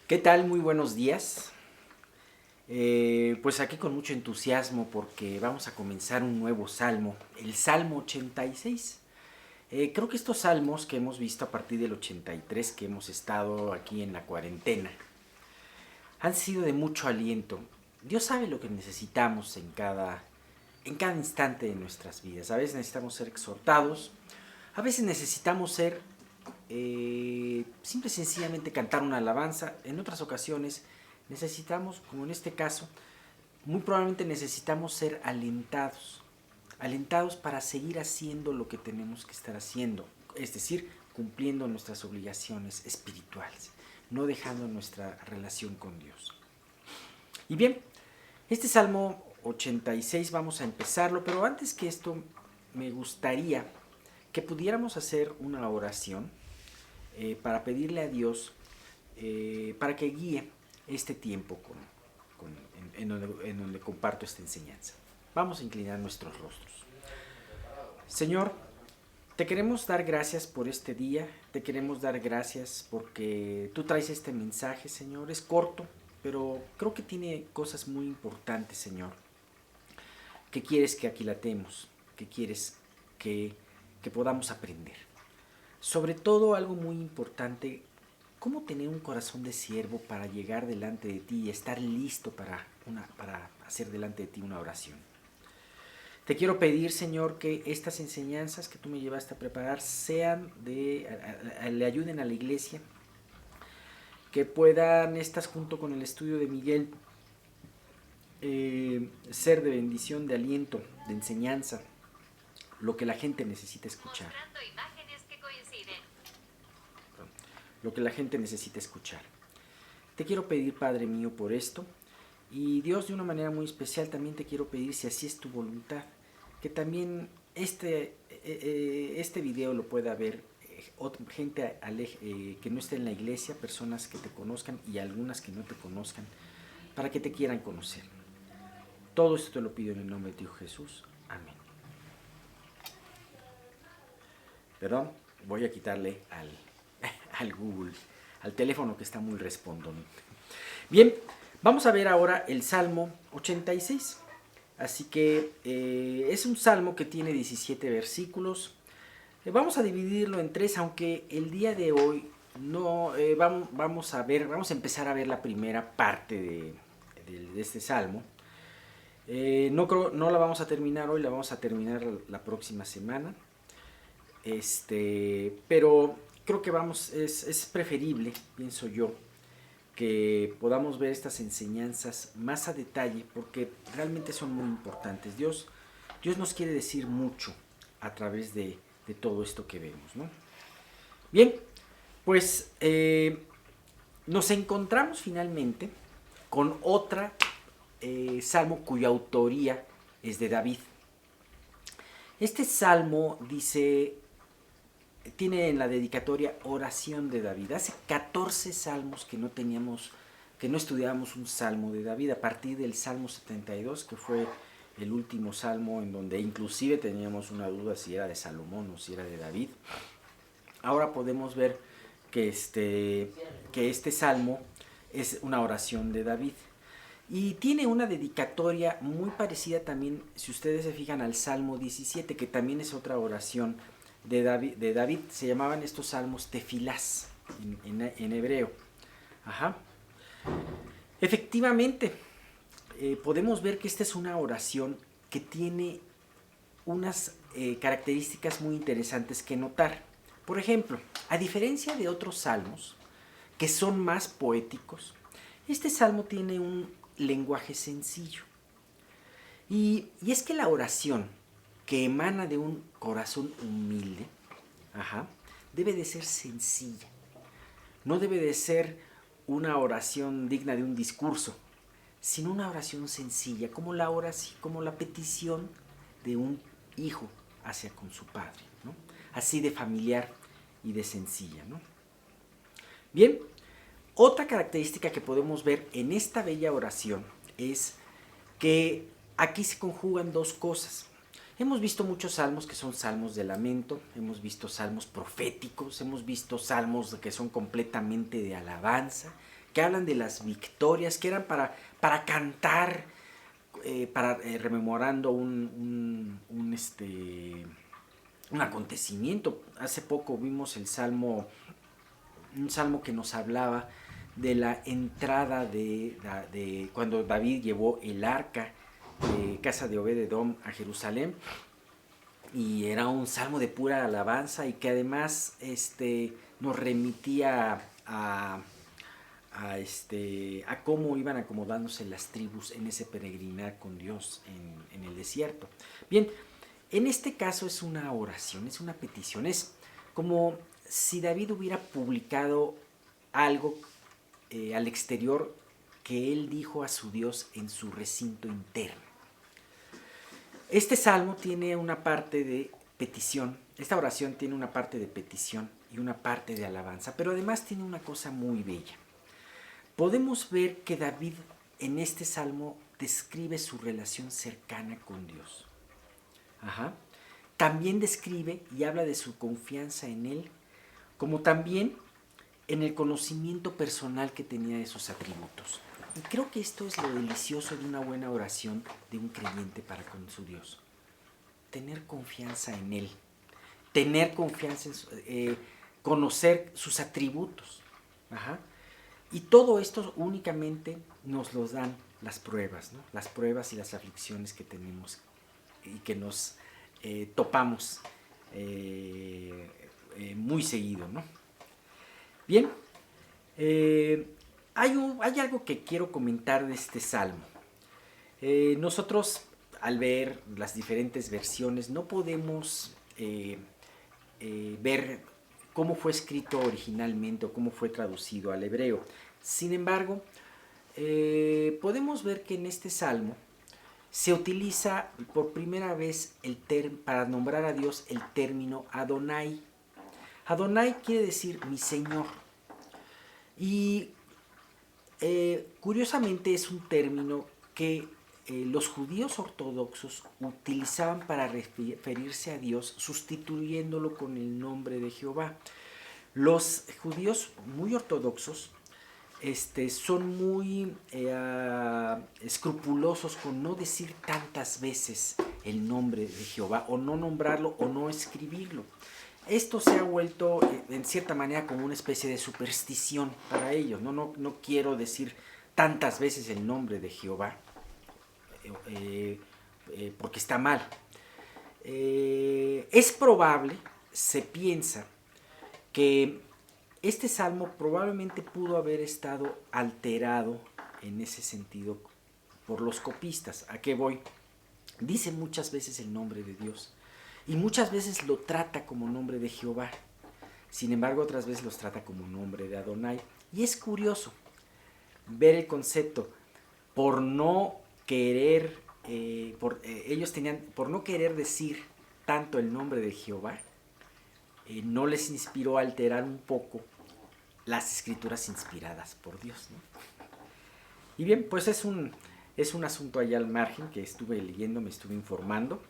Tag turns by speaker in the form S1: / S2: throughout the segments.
S1: ¿Qué tal? Muy buenos días. Pues aquí con mucho entusiasmo porque vamos a comenzar un nuevo salmo, el Salmo 86. Creo que estos salmos que hemos visto a partir del 83, que hemos estado aquí en la cuarentena, han sido de mucho aliento. Dios sabe lo que necesitamos en cada instante de nuestras vidas. A veces necesitamos ser exhortados, a veces necesitamos ser simple y sencillamente cantar una alabanza. En otras ocasiones necesitamos, como en este caso, muy probablemente necesitamos ser alentados para seguir haciendo lo que tenemos que estar haciendo, es decir, cumpliendo nuestras obligaciones espirituales, no dejando nuestra relación con Dios. Y bien, este Salmo 86 vamos a empezarlo, pero antes que esto me gustaría que pudiéramos hacer una oración para pedirle a Dios para que guíe este tiempo en donde comparto esta enseñanza. Vamos a inclinar nuestros rostros. Señor, te queremos dar gracias por este día, te queremos dar gracias porque tú traes este mensaje, Señor. Es corto, pero creo que tiene cosas muy importantes, Señor, que quieres que aquilatemos, que quieres que podamos aprender. Sobre todo algo muy importante, cómo tener un corazón de siervo para llegar delante de ti y estar listo para hacer delante de ti una oración. Te quiero pedir, Señor, que estas enseñanzas que tú me llevaste a preparar le ayuden a la iglesia, que puedan estas junto con el estudio de Miguel ser de bendición, de aliento, de enseñanza, lo que la gente necesita escuchar. Lo que la gente necesita escuchar. Te quiero pedir, Padre mío, por esto. Y Dios, de una manera muy especial, también te quiero pedir, si así es tu voluntad, que también este video lo pueda ver gente que no esté en la iglesia, personas que te conozcan y algunas que no te conozcan, para que te quieran conocer. Todo esto te lo pido en el nombre de Dios Jesús. Amén. Perdón, voy a quitarle al Google, al teléfono que está muy respondón. Bien, vamos a ver ahora el Salmo 86. Así que es un salmo que tiene 17 versículos. Vamos a dividirlo en tres, aunque el día de hoy no vamos a empezar a ver la primera parte de este salmo. No la vamos a terminar hoy, la vamos a terminar la próxima semana. Pero creo que es preferible, pienso yo, que podamos ver estas enseñanzas más a detalle, porque realmente son muy importantes. Dios nos quiere decir mucho a través de todo esto que vemos, ¿no? Bien, pues nos encontramos finalmente con otra salmo cuya autoría es de David. Este salmo tiene en la dedicatoria oración de David. Hace 14 salmos que no estudiábamos un salmo de David, a partir del Salmo 72, que fue el último salmo en donde inclusive teníamos una duda si era de Salomón o si era de David. Ahora podemos ver que este salmo es una oración de David. Y tiene una dedicatoria muy parecida también, si ustedes se fijan, al Salmo 17, que también es otra oración de David. Se llamaban estos salmos tefilás en hebreo. Ajá. Efectivamente, podemos ver que esta es una oración que tiene unas características muy interesantes que notar. Por ejemplo, a diferencia de otros salmos que son más poéticos, este salmo tiene un lenguaje sencillo. Y es que la oración que emana de un corazón humilde, debe de ser sencilla. No debe de ser una oración digna de un discurso, sino una oración sencilla, como la petición de un hijo hacia con su padre, ¿no? Así de familiar y de sencilla, ¿no? Bien, otra característica que podemos ver en esta bella oración es que aquí se conjugan dos cosas. Hemos visto muchos salmos que son salmos de lamento, hemos visto salmos proféticos, hemos visto salmos que son completamente de alabanza, que hablan de las victorias, que eran para cantar, rememorando un acontecimiento. Hace poco vimos un salmo que nos hablaba de la entrada de cuando David llevó el arca de casa de Obed-edom a Jerusalén, y era un salmo de pura alabanza, y que además nos remitía a cómo iban acomodándose las tribus en ese peregrinar con Dios en el desierto. Bien, en este caso es una oración, es una petición, es como si David hubiera publicado algo al exterior que él dijo a su Dios en su recinto interno. Este salmo tiene una parte de petición, esta oración tiene una parte de petición y una parte de alabanza, pero además tiene una cosa muy bella. Podemos ver que David en este salmo describe su relación cercana con Dios. También describe y habla de su confianza en Él, como también en el conocimiento personal que tenía de sus atributos. Y creo que esto es lo delicioso de una buena oración de un creyente para con su Dios. Tener confianza en Él, tener confianza en conocer sus atributos. Y todo esto únicamente nos los dan las pruebas, ¿no? Las pruebas y las aflicciones que tenemos y que nos topamos muy seguido, ¿no? Bien, hay algo que quiero comentar de este salmo. Nosotros, al ver las diferentes versiones, no podemos ver cómo fue escrito originalmente o cómo fue traducido al hebreo. Sin embargo, podemos ver que en este salmo se utiliza por primera vez para nombrar a Dios el término Adonai. Adonai quiere decir mi Señor. Y curiosamente es un término que los judíos ortodoxos utilizaban para referirse a Dios, sustituyéndolo con el nombre de Jehová. Los judíos muy ortodoxos son muy escrupulosos con no decir tantas veces el nombre de Jehová, o no nombrarlo o no escribirlo. Esto se ha vuelto en cierta manera como una especie de superstición para ellos. No quiero decir tantas veces el nombre de Jehová porque está mal. Es probable, se piensa, que este salmo probablemente pudo haber estado alterado en ese sentido por los copistas. ¿A qué voy? Dice muchas veces el nombre de Dios y muchas veces lo trata como nombre de Jehová. Sin embargo, otras veces los trata como nombre de Adonai. Y es curioso ver el concepto. Por no querer, por no querer decir tanto el nombre de Jehová, no les inspiró a alterar un poco las escrituras inspiradas por Dios, ¿no? Y bien, pues es un asunto allá al margen que estuve leyendo, me estuve informando.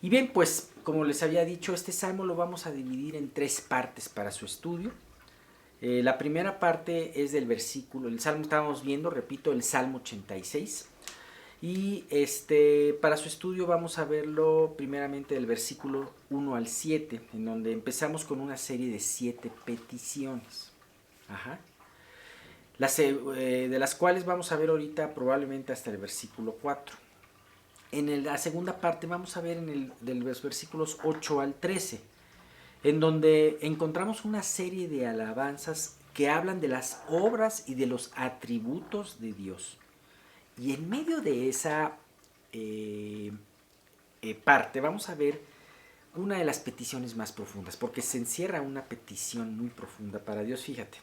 S1: Y bien, pues como les había dicho, este salmo lo vamos a dividir en 3 partes para su estudio. La primera parte es del versículo, el salmo estábamos viendo, repito, el Salmo 86. Y para su estudio vamos a verlo primeramente del versículo 1 al 7, en donde empezamos con una serie de 7 peticiones. De las cuales vamos a ver ahorita probablemente hasta el versículo 4. En la segunda parte vamos a ver de los versículos 8 al 13, en donde encontramos una serie de alabanzas que hablan de las obras y de los atributos de Dios. Y en medio de esa parte vamos a ver una de las peticiones más profundas, porque se encierra una petición muy profunda para Dios. Fíjate,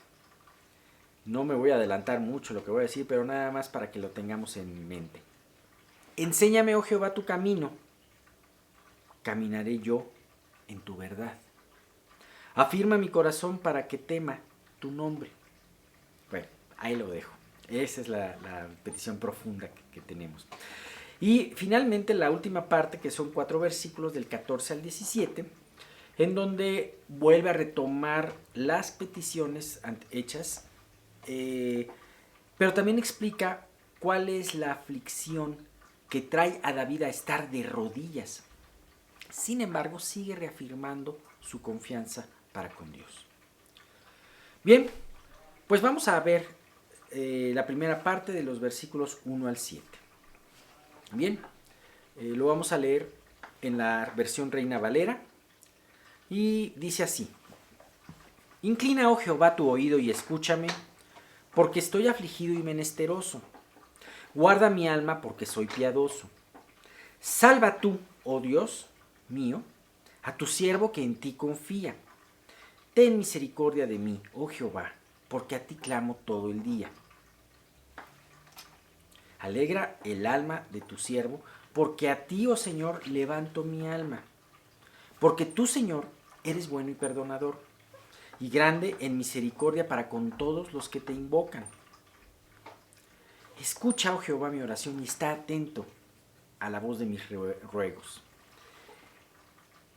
S1: no me voy a adelantar mucho lo que voy a decir, pero nada más para que lo tengamos en mente. Enséñame, oh Jehová, tu camino, caminaré yo en tu verdad. Afirma mi corazón para que tema tu nombre. Bueno, ahí lo dejo. Esa es la petición profunda que tenemos. Y finalmente la última parte, que son 4 versículos del 14 al 17, en donde vuelve a retomar las peticiones hechas pero también explica cuál es la aflicción que trae a David a estar de rodillas. Sin embargo, sigue reafirmando su confianza para con Dios. Bien, pues vamos a ver la primera parte de los versículos 1 al 7. Bien, lo vamos a leer en la versión Reina Valera y dice así: Inclina, oh Jehová, tu oído y escúchame, porque estoy afligido y menesteroso. Guarda mi alma, porque soy piadoso. Salva tú, oh Dios mío, a tu siervo que en ti confía. Ten misericordia de mí, oh Jehová, porque a ti clamo todo el día. Alegra el alma de tu siervo, porque a ti, oh Señor, levanto mi alma. Porque tú, Señor, eres bueno y perdonador, y grande en misericordia para con todos los que te invocan. Escucha, oh Jehová, mi oración y está atento a la voz de mis ruegos.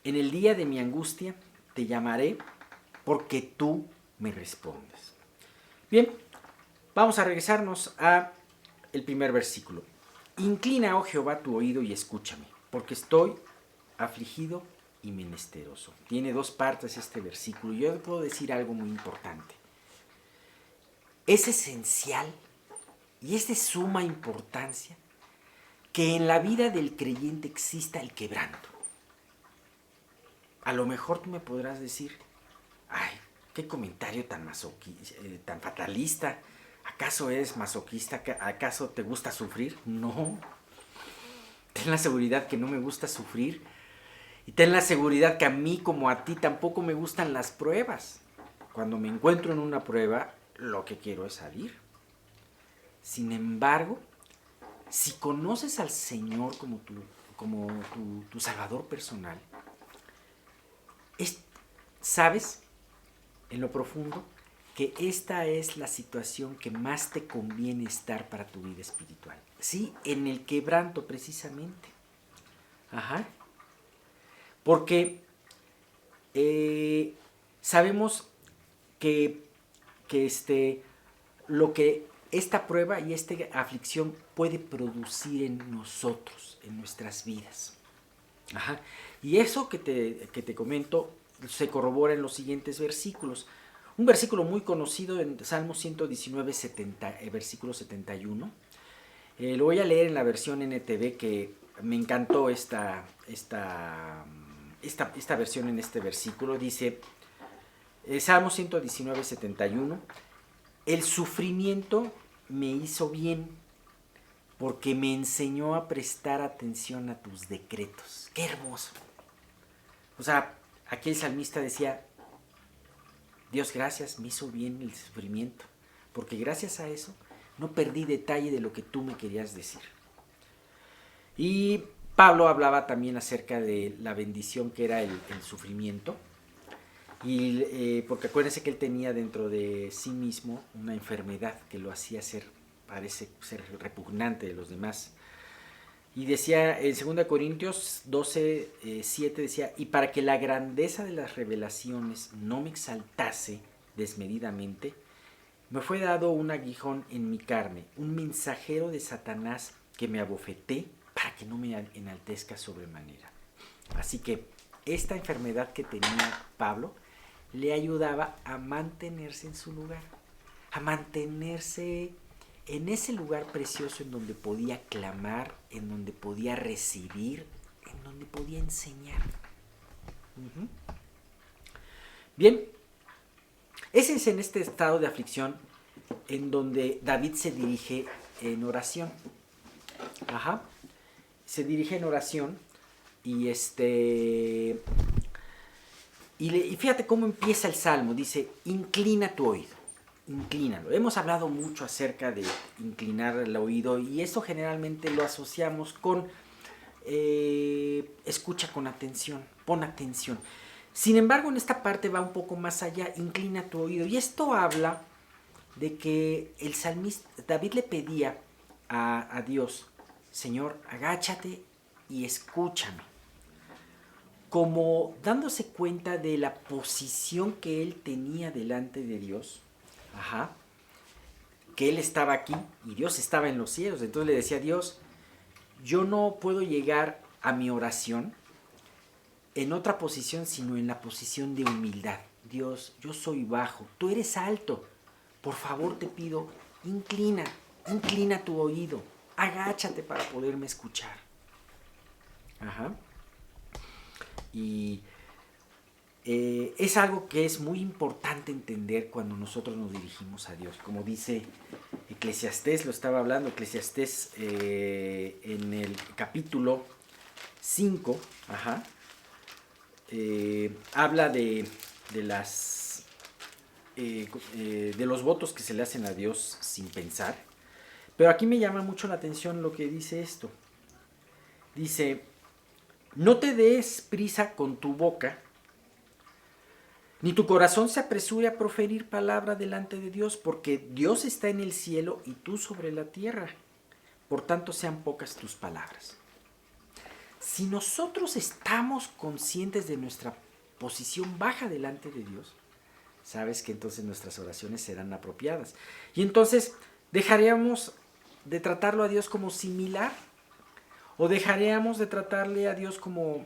S1: En el día de mi angustia te llamaré, porque tú me respondes. Bien, vamos a regresarnos a el primer versículo. Inclina, oh Jehová, tu oído y escúchame, porque estoy afligido y menesteroso. Tiene dos partes este versículo. Yo puedo decir algo muy importante. Es esencial y es de suma importancia que en la vida del creyente exista el quebranto. A lo mejor tú me podrás decir, ay, qué comentario tan tan fatalista. ¿Acaso eres masoquista? ¿Acaso te gusta sufrir? No. Ten la seguridad que no me gusta sufrir. Y ten la seguridad que a mí como a ti tampoco me gustan las pruebas. Cuando me encuentro en una prueba, lo que quiero es salir. Sin embargo, si conoces al Señor como tu Salvador personal, sabes en lo profundo que esta es la situación que más te conviene estar para tu vida espiritual. Sí, en el quebranto precisamente. Ajá. Porque sabemos que lo que esta prueba y esta aflicción puede producir en nosotros, en nuestras vidas. Ajá. Y eso que te comento se corrobora en los siguientes versículos. Un versículo muy conocido en Salmo 119, versículo 71. Lo voy a leer en la versión NTV, que me encantó esta versión en este versículo. Dice, Salmo 119, 71, el sufrimiento me hizo bien porque me enseñó a prestar atención a tus decretos. ¡Qué hermoso! O sea, aquí el salmista decía, Dios, gracias, me hizo bien el sufrimiento, porque gracias a eso no perdí detalle de lo que tú me querías decir. Y Pablo hablaba también acerca de la bendición que era el sufrimiento, y porque acuérdense que él tenía dentro de sí mismo una enfermedad que lo hacía parece ser repugnante de los demás. Y decía en 2 Corintios 12, 7, decía, y para que la grandeza de las revelaciones no me exaltase desmedidamente, me fue dado un aguijón en mi carne, un mensajero de Satanás que me abofeté para que no me enaltezca sobremanera. Así que esta enfermedad que tenía Pablo le ayudaba a mantenerse en su lugar, a mantenerse en ese lugar precioso en donde podía clamar, en donde podía recibir, en donde podía enseñar. Bien, ese es en este estado de aflicción en donde David se dirige en oración. Ajá. Se dirige en oración y y fíjate cómo empieza el salmo. Dice, inclina tu oído. Inclínalo. Hemos hablado mucho acerca de inclinar el oído y eso generalmente lo asociamos con escucha con atención, pon atención. Sin embargo, en esta parte va un poco más allá, inclina tu oído. Y esto habla de que el salmista David le pedía a Dios, Señor, agáchate y escúchame. Como dándose cuenta de la posición que él tenía delante de Dios. Ajá. que él estaba aquí y Dios estaba en los cielos. Entonces le decía a Dios, yo no puedo llegar a mi oración en otra posición, sino en la posición de humildad. Dios, yo soy bajo, tú eres alto. Por favor te pido, inclina tu oído, agáchate para poderme escuchar. Ajá. Y es algo que es muy importante entender cuando nosotros nos dirigimos a Dios. Como dice Eclesiastés, lo estaba hablando, Eclesiastés en el capítulo 5, habla de los votos que se le hacen a Dios sin pensar. Pero aquí me llama mucho la atención lo que dice esto. Dice, no te des prisa con tu boca, ni tu corazón se apresure a proferir palabra delante de Dios, porque Dios está en el cielo y tú sobre la tierra. Por tanto, sean pocas tus palabras. Si nosotros estamos conscientes de nuestra posición baja delante de Dios, sabes que entonces nuestras oraciones serán apropiadas. Y entonces dejaríamos de tratarlo a Dios como similar, o dejaríamos de tratarle a Dios como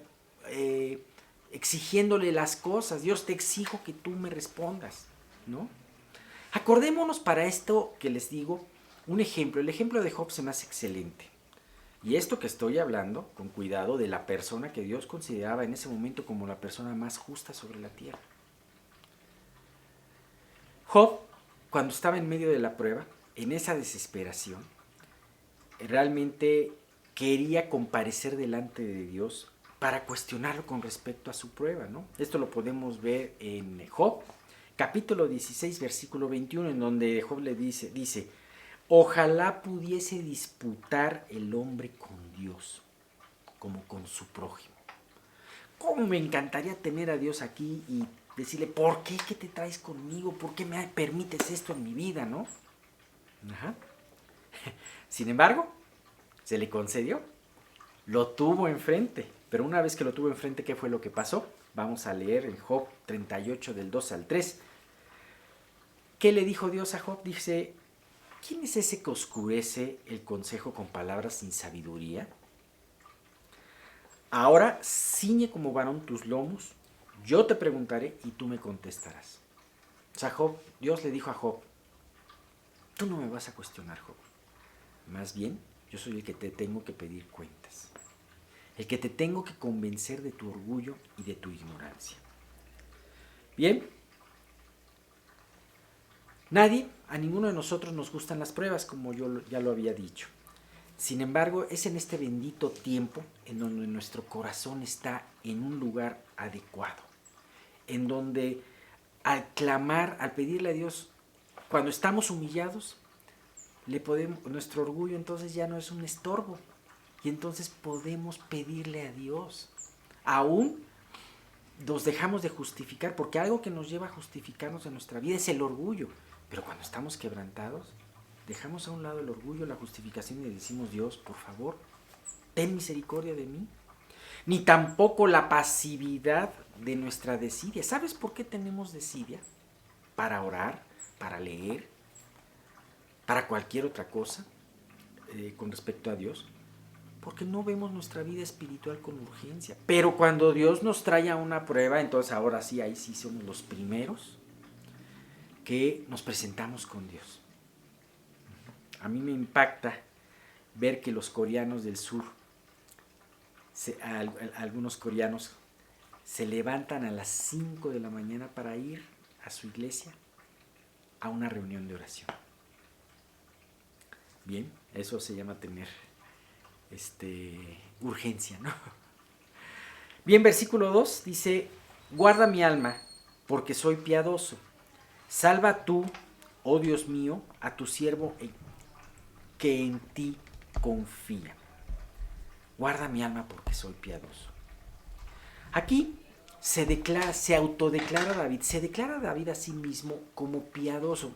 S1: exigiéndole las cosas. Dios, te exijo que tú me respondas, ¿no? Acordémonos para esto que les digo, un ejemplo. El ejemplo de Job se me hace excelente. Y esto que estoy hablando, con cuidado, de la persona que Dios consideraba en ese momento como la persona más justa sobre la tierra. Job, cuando estaba en medio de la prueba, en esa desesperación, realmente quería comparecer delante de Dios para cuestionarlo con respecto a su prueba, ¿no? Esto lo podemos ver en Job, capítulo 16, versículo 21, en donde Job le dice, ojalá pudiese disputar el hombre con Dios, como con su prójimo. ¿Cómo me encantaría tener a Dios aquí y decirle, ¿por qué? ¿Qué te traes conmigo? ¿Por qué me permites esto en mi vida, no? Ajá. Sin embargo, se le concedió. Lo tuvo enfrente. Pero una vez que lo tuvo enfrente, ¿qué fue lo que pasó? Vamos a leer en Job 38, del 2 al 3. ¿Qué le dijo Dios a Job? Dice, ¿quién es ese que oscurece el consejo con palabras sin sabiduría? Ahora ciñe como varón tus lomos, yo te preguntaré y tú me contestarás. O sea, Dios le dijo a Job, tú no me vas a cuestionar, Job. Más bien, yo soy el que te tengo que pedir cuentas. El que te tengo que convencer de tu orgullo y de tu ignorancia. Bien. A ninguno de nosotros nos gustan las pruebas, como yo ya lo había dicho. Sin embargo, es en este bendito tiempo en donde nuestro corazón está en un lugar adecuado. En donde al clamar, al pedirle a Dios, cuando estamos humillados, nuestro orgullo entonces ya no es un estorbo. Y entonces podemos pedirle a Dios. Aún nos dejamos de justificar, porque algo que nos lleva a justificarnos en nuestra vida es el orgullo. Pero cuando estamos quebrantados, dejamos a un lado el orgullo, la justificación y le decimos, Dios, por favor, ten misericordia de mí. Ni tampoco la pasividad de nuestra desidia. ¿Sabes por qué tenemos desidia? Para orar, para leer, para cualquier otra cosa con respecto a Dios. Porque no vemos nuestra vida espiritual con urgencia. Pero cuando Dios nos trae a una prueba, entonces ahora sí, ahí sí somos los primeros que nos presentamos con Dios. A mí me impacta ver que los coreanos del sur, algunos coreanos, se levantan a las 5 de la mañana para ir a su iglesia a una reunión de oración. Bien, eso se llama tener urgencia, ¿no? Bien, versículo 2 dice, guarda mi alma, porque soy piadoso. Salva tú, oh Dios mío, a tu siervo que en ti confía. Guarda mi alma porque soy piadoso. Aquí se autodeclara David, se declara David a sí mismo como piadoso.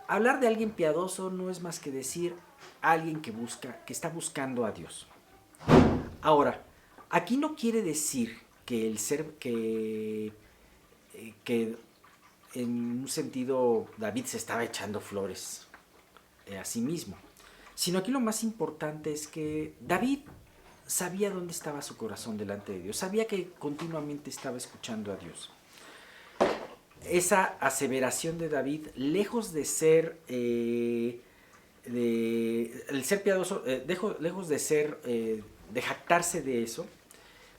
S1: Hablar de alguien piadoso no es más que decir alguien que está buscando a Dios. Ahora, aquí no quiere decir que en un sentido, David se estaba echando flores a sí mismo, sino aquí lo más importante es que David sabía dónde estaba su corazón delante de Dios, sabía que continuamente estaba escuchando a Dios. Esa aseveración de David, lejos de ser el ser piadoso, lejos de ser de jactarse de eso,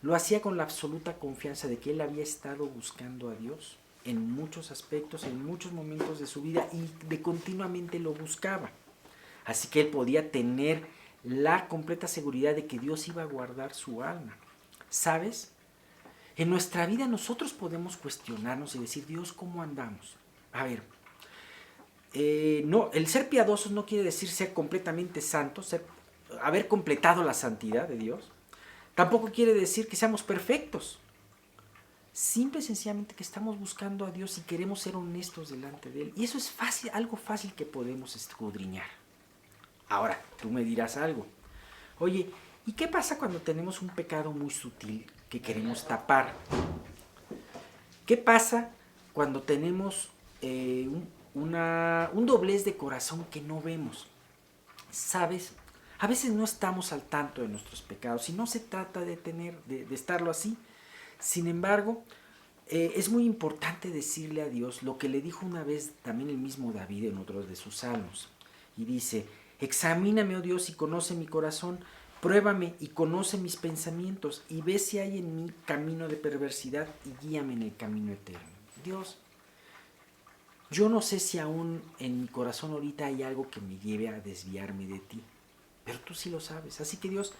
S1: lo hacía con la absoluta confianza de que él había estado buscando a Dios en muchos aspectos, en muchos momentos de su vida, y de continuamente lo buscaba. Así que él podía tener la completa seguridad de que Dios iba a guardar su alma. ¿Sabes? En nuestra vida nosotros podemos cuestionarnos y decir, Dios, ¿cómo andamos? A ver, no, el ser piadosos no quiere decir ser completamente santos, haber completado la santidad de Dios. Tampoco quiere decir que seamos perfectos. Simple y sencillamente que estamos buscando a Dios y queremos ser honestos delante de Él. Y eso es fácil, algo fácil que podemos escudriñar. Ahora, tú me dirás algo. Oye, ¿y qué pasa cuando tenemos un pecado muy sutil que queremos tapar? ¿Qué pasa cuando tenemos un doblez de corazón que no vemos? ¿Sabes? A veces no estamos al tanto de nuestros pecados y no se trata de estarlo así. Sin embargo, es muy importante decirle a Dios lo que le dijo una vez también el mismo David en otro de sus salmos. Y dice, examíname, oh Dios, y conoce mi corazón, pruébame y conoce mis pensamientos, y ve si hay en mí camino de perversidad y guíame en el camino eterno. Dios, yo no sé si aún en mi corazón ahorita hay algo que me lleve a desviarme de ti, pero tú sí lo sabes. Así que Dios,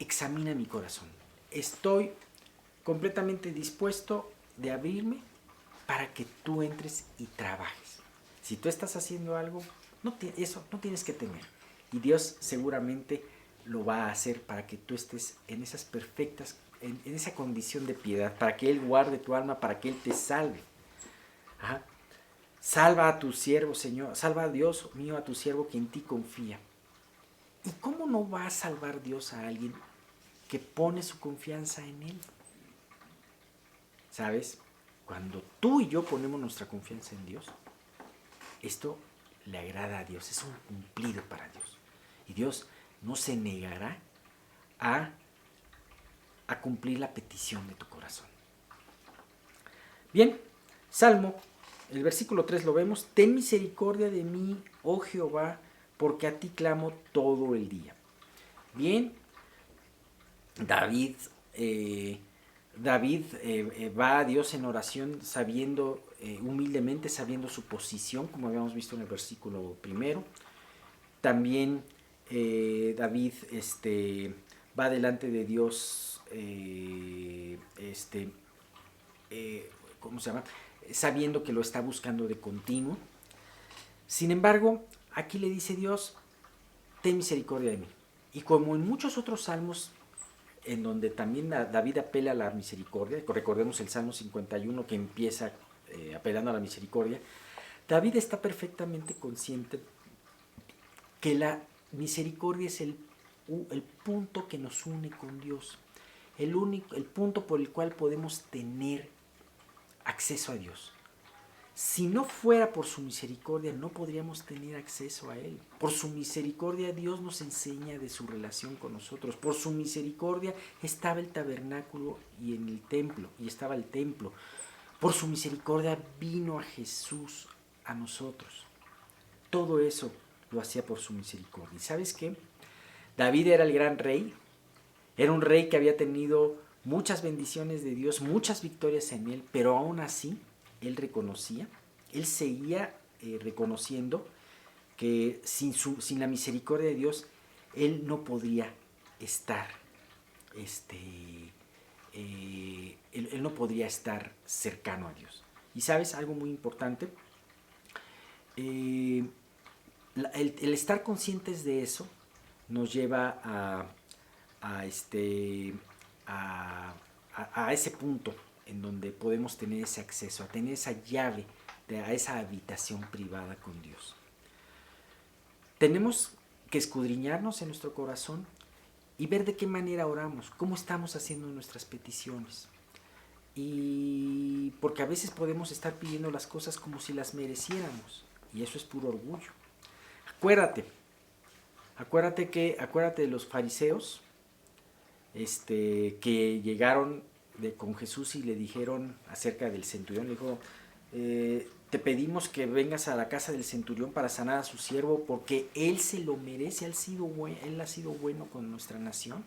S1: examina mi corazón. Estoy completamente dispuesto de abrirme para que tú entres y trabajes. Si tú estás haciendo algo, eso no tienes que temer. Y Dios seguramente lo va a hacer para que tú estés en esas perfectas, en esa condición de piedad, para que Él guarde tu alma, para que Él te salve. Ajá. Salva a tu siervo, Señor. Salva a Dios mío, a tu siervo que en ti confía. ¿Y cómo no va a salvar Dios a alguien que pone su confianza en Él? ¿Sabes? Cuando tú y yo ponemos nuestra confianza en Dios, esto le agrada a Dios, es un cumplido para Dios. Y Dios no se negará a cumplir la petición de tu corazón. Bien, Salmo, el versículo 3 lo vemos, ten misericordia de mí, oh Jehová, porque a ti clamo todo el día. Bien, David va a Dios en oración sabiendo, humildemente sabiendo su posición, como habíamos visto en el versículo primero. También David va delante de Dios, ¿cómo se llama? Sabiendo que lo está buscando de continuo. Sin embargo, aquí le dice Dios, ten misericordia de mí. Y como en muchos otros salmos, en donde también David apela a la misericordia, recordemos el Salmo 51 que empieza apelando a la misericordia, David está perfectamente consciente que la misericordia es el punto que nos une con Dios, el punto por el cual podemos tener acceso a Dios. Si no fuera por su misericordia, no podríamos tener acceso a Él. Por su misericordia, Dios nos enseña de su relación con nosotros. Por su misericordia estaba el tabernáculo y en el templo, y estaba el templo. Por su misericordia vino a Jesús a nosotros. Todo eso lo hacía por su misericordia. ¿Y sabes qué? David era el gran rey. Era un rey que había tenido muchas bendiciones de Dios, muchas victorias en él, pero aún así él reconocía, él seguía reconociendo que sin la misericordia de Dios, él no podría estar, él no podría estar cercano a Dios. Y sabes, algo muy importante, el estar conscientes de eso nos lleva a ese punto en donde podemos tener ese acceso, a tener esa llave, a esa habitación privada con Dios. Tenemos que escudriñarnos en nuestro corazón y ver de qué manera oramos, cómo estamos haciendo nuestras peticiones. y porque a veces podemos estar pidiendo las cosas como si las mereciéramos, y eso es puro orgullo. Acuérdate de los fariseos, que llegaron con Jesús y le dijeron acerca del centurión, le dijo, te pedimos que vengas a la casa del centurión para sanar a su siervo, porque él se lo merece, él ha sido bueno con nuestra nación.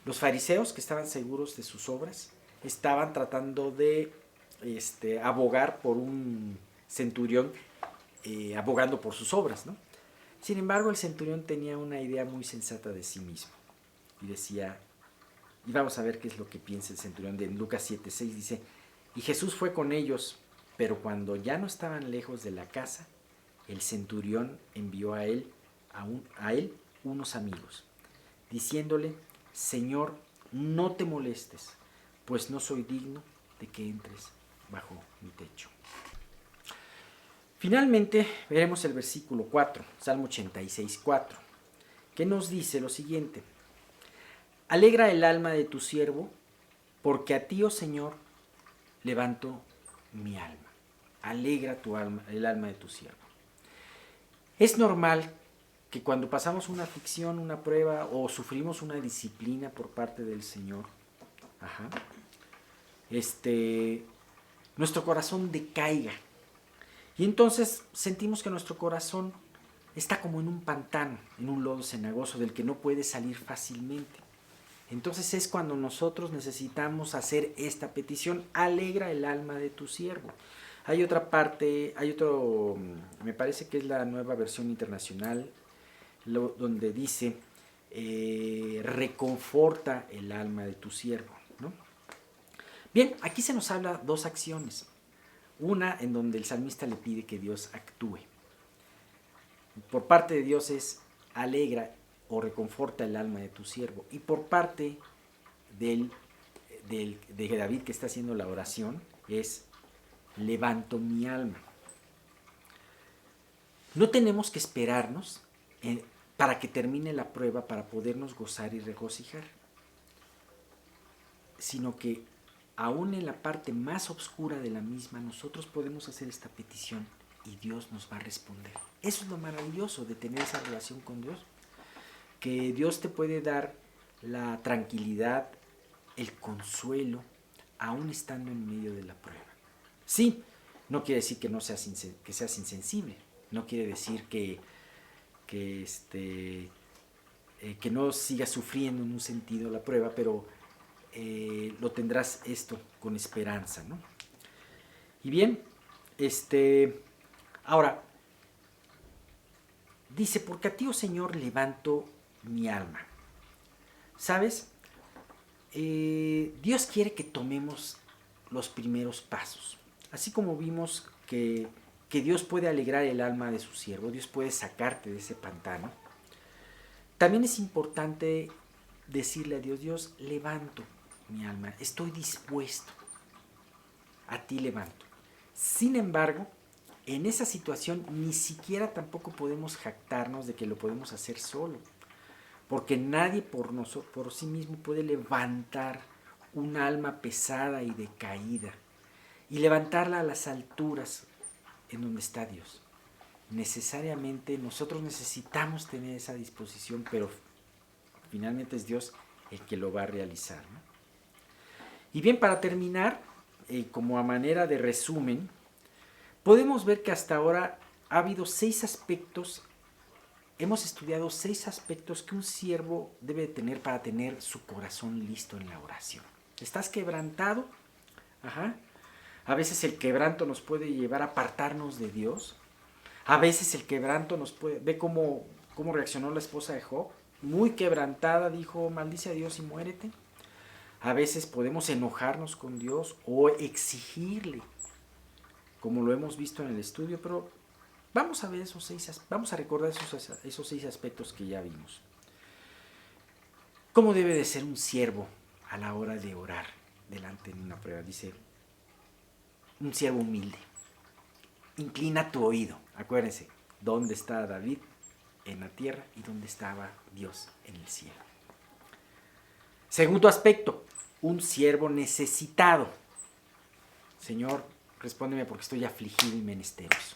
S1: Los fariseos, que estaban seguros de sus obras, estaban tratando de abogar por un centurión, abogando por sus obras, ¿no? Sin embargo, el centurión tenía una idea muy sensata de sí mismo y decía, y vamos a ver qué es lo que piensa el centurión de Lucas 7:6, dice, y Jesús fue con ellos, pero cuando ya no estaban lejos de la casa, el centurión envió a él unos amigos, diciéndole, Señor, no te molestes, pues no soy digno de que entres bajo mi techo. Finalmente, veremos el versículo 4, Salmo 86:4, que nos dice lo siguiente, alegra el alma de tu siervo, porque a ti, oh Señor, levanto mi alma. Alegra el alma de tu siervo. Es normal que cuando pasamos una aflicción, una prueba o sufrimos una disciplina por parte del Señor, nuestro corazón decaiga. Y entonces sentimos que nuestro corazón está como en un pantano, en un lodo cenagoso del que no puede salir fácilmente. Entonces es cuando nosotros necesitamos hacer esta petición, alegra el alma de tu siervo. Hay otra parte, me parece que es la Nueva Versión Internacional, donde dice, reconforta el alma de tu siervo, ¿no? Bien, aquí se nos habla dos acciones. Una en donde el salmista le pide que Dios actúe. Por parte de Dios es alegra o reconforta el alma de tu siervo. Y por parte de David, que está haciendo la oración, es levanto mi alma. No tenemos que esperarnos para que termine la prueba para podernos gozar y regocijar, sino que aún en la parte más oscura de la misma, nosotros podemos hacer esta petición y Dios nos va a responder. Eso es lo maravilloso de tener esa relación con Dios, que Dios te puede dar la tranquilidad, el consuelo, aún estando en medio de la prueba. Sí, no quiere decir que seas insensible, no quiere decir que no sigas sufriendo en un sentido la prueba, pero lo tendrás esto con esperanza, ¿no? Y bien, ahora, dice, porque a ti, oh Señor, levanto mi alma. ¿Sabes? Dios quiere que tomemos los primeros pasos. Así como vimos que Dios puede alegrar el alma de su siervo, Dios puede sacarte de ese pantano, también es importante decirle a Dios, Dios, levanto mi alma, estoy dispuesto, a ti levanto. Sin embargo, en esa situación ni siquiera tampoco podemos jactarnos de que lo podemos hacer solo, porque nadie por sí mismo puede levantar un alma pesada y decaída y levantarla a las alturas en donde está Dios. Necesariamente nosotros necesitamos tener esa disposición, pero finalmente es Dios el que lo va a realizar, ¿no? Y bien, para terminar, como a manera de resumen, podemos ver que hasta ahora ha habido 6 aspectos, hemos estudiado 6 aspectos que un siervo debe tener para tener su corazón listo en la oración. ¿Estás quebrantado? A veces el quebranto nos puede llevar a apartarnos de Dios. A veces el quebranto nos puede... Ve cómo reaccionó la esposa de Job. Muy quebrantada, dijo, maldice a Dios y muérete. A veces podemos enojarnos con Dios o exigirle, como lo hemos visto en el estudio, pero vamos a ver vamos a recordar esos 6 aspectos que ya vimos. ¿Cómo debe de ser un siervo a la hora de orar delante de una prueba? Dice, un siervo humilde. Inclina tu oído. Acuérdense, ¿dónde está David? En la tierra, y dónde estaba Dios en el cielo. Segundo aspecto, un siervo necesitado. Señor, respóndeme porque estoy afligido y menesteroso.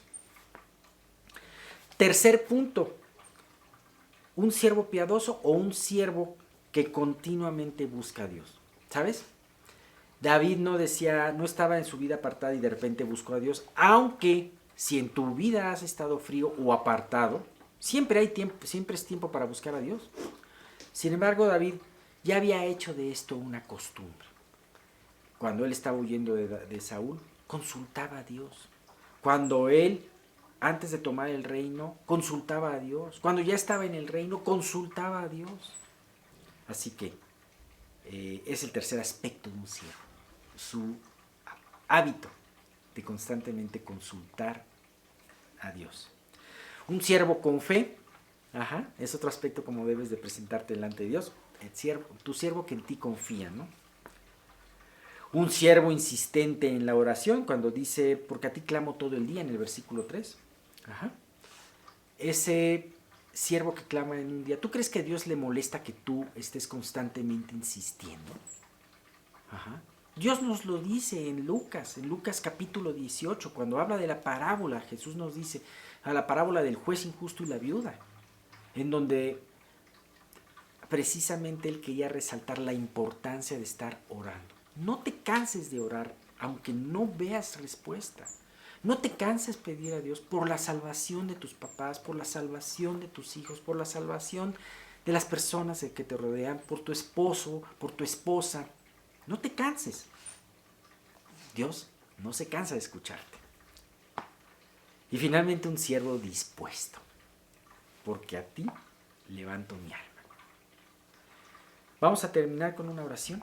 S1: Tercer punto, un siervo piadoso o un siervo que continuamente busca a Dios. ¿Sabes? David no estaba en su vida apartada y de repente buscó a Dios, aunque si en tu vida has estado frío o apartado, siempre hay tiempo, siempre es tiempo para buscar a Dios. Sin embargo, David ya había hecho de esto una costumbre. Cuando él estaba huyendo de Saúl, consultaba a Dios. Cuando él, antes de tomar el reino, consultaba a Dios. Cuando ya estaba en el reino, consultaba a Dios. Así que es el tercer aspecto de un siervo, su hábito de constantemente consultar a Dios. Un siervo con fe, es otro aspecto como debes de presentarte delante de Dios. Tu siervo que en ti confía, ¿no? Un siervo insistente en la oración, cuando dice, porque a ti clamo todo el día, en el versículo 3. Ese siervo que clama en un día, ¿tú crees que a Dios le molesta que tú estés constantemente insistiendo? Dios nos lo dice en Lucas capítulo 18, cuando habla de la parábola, Jesús nos dice, a la parábola del juez injusto y la viuda, en donde precisamente él quería resaltar la importancia de estar orando. No te canses de orar, aunque no veas respuesta. No te canses de pedir a Dios por la salvación de tus papás, por la salvación de tus hijos, por la salvación de las personas que te rodean, por tu esposo, por tu esposa. No te canses. Dios no se cansa de escucharte. Y finalmente un siervo dispuesto, porque a ti levanto mi alma. Vamos a terminar con una oración.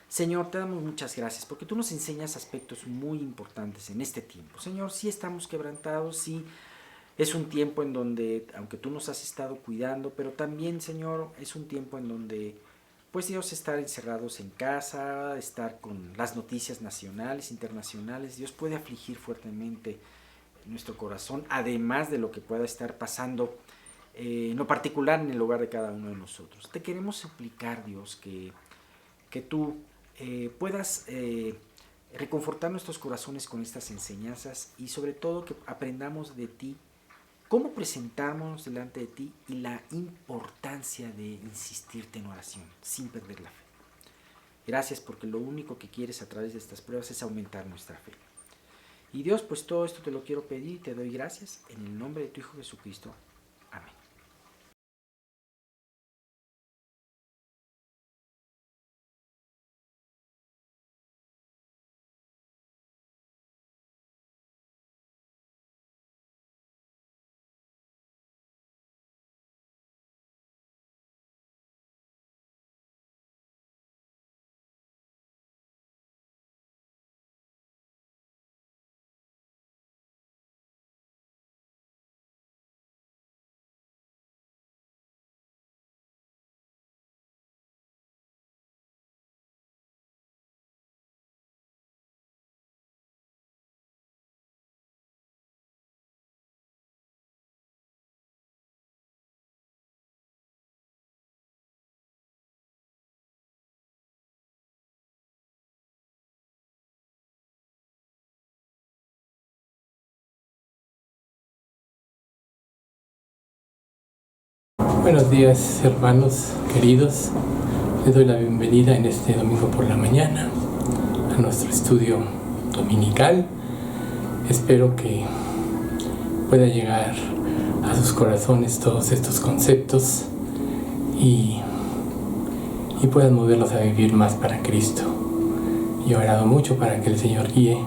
S1: Señor, te damos muchas gracias porque tú nos enseñas aspectos muy importantes en este tiempo. Señor, sí estamos quebrantados, sí es un tiempo en donde, aunque tú nos has estado cuidando, pero también, Señor, es un tiempo en donde, pues Dios, estar encerrados en casa, estar con las noticias nacionales, internacionales, Dios puede afligir fuertemente nuestro corazón, además de lo que pueda estar pasando en lo particular en el hogar de cada uno de nosotros. Te queremos suplicar, Dios, que tú puedas reconfortar nuestros corazones con estas enseñanzas y sobre todo que aprendamos de ti cómo presentarnos delante de ti y la importancia de insistirte en oración sin perder la fe. Gracias porque lo único que quieres a través de estas pruebas es aumentar nuestra fe. Y Dios, pues todo esto te lo quiero pedir y te doy gracias en el nombre de tu Hijo Jesucristo. Amén.
S2: Buenos días, hermanos queridos. Les doy la bienvenida en este domingo por la mañana a nuestro estudio dominical. Espero que pueda llegar a sus corazones todos estos conceptos y puedan moverlos a vivir más para Cristo. Yo he orado mucho para que el Señor guíe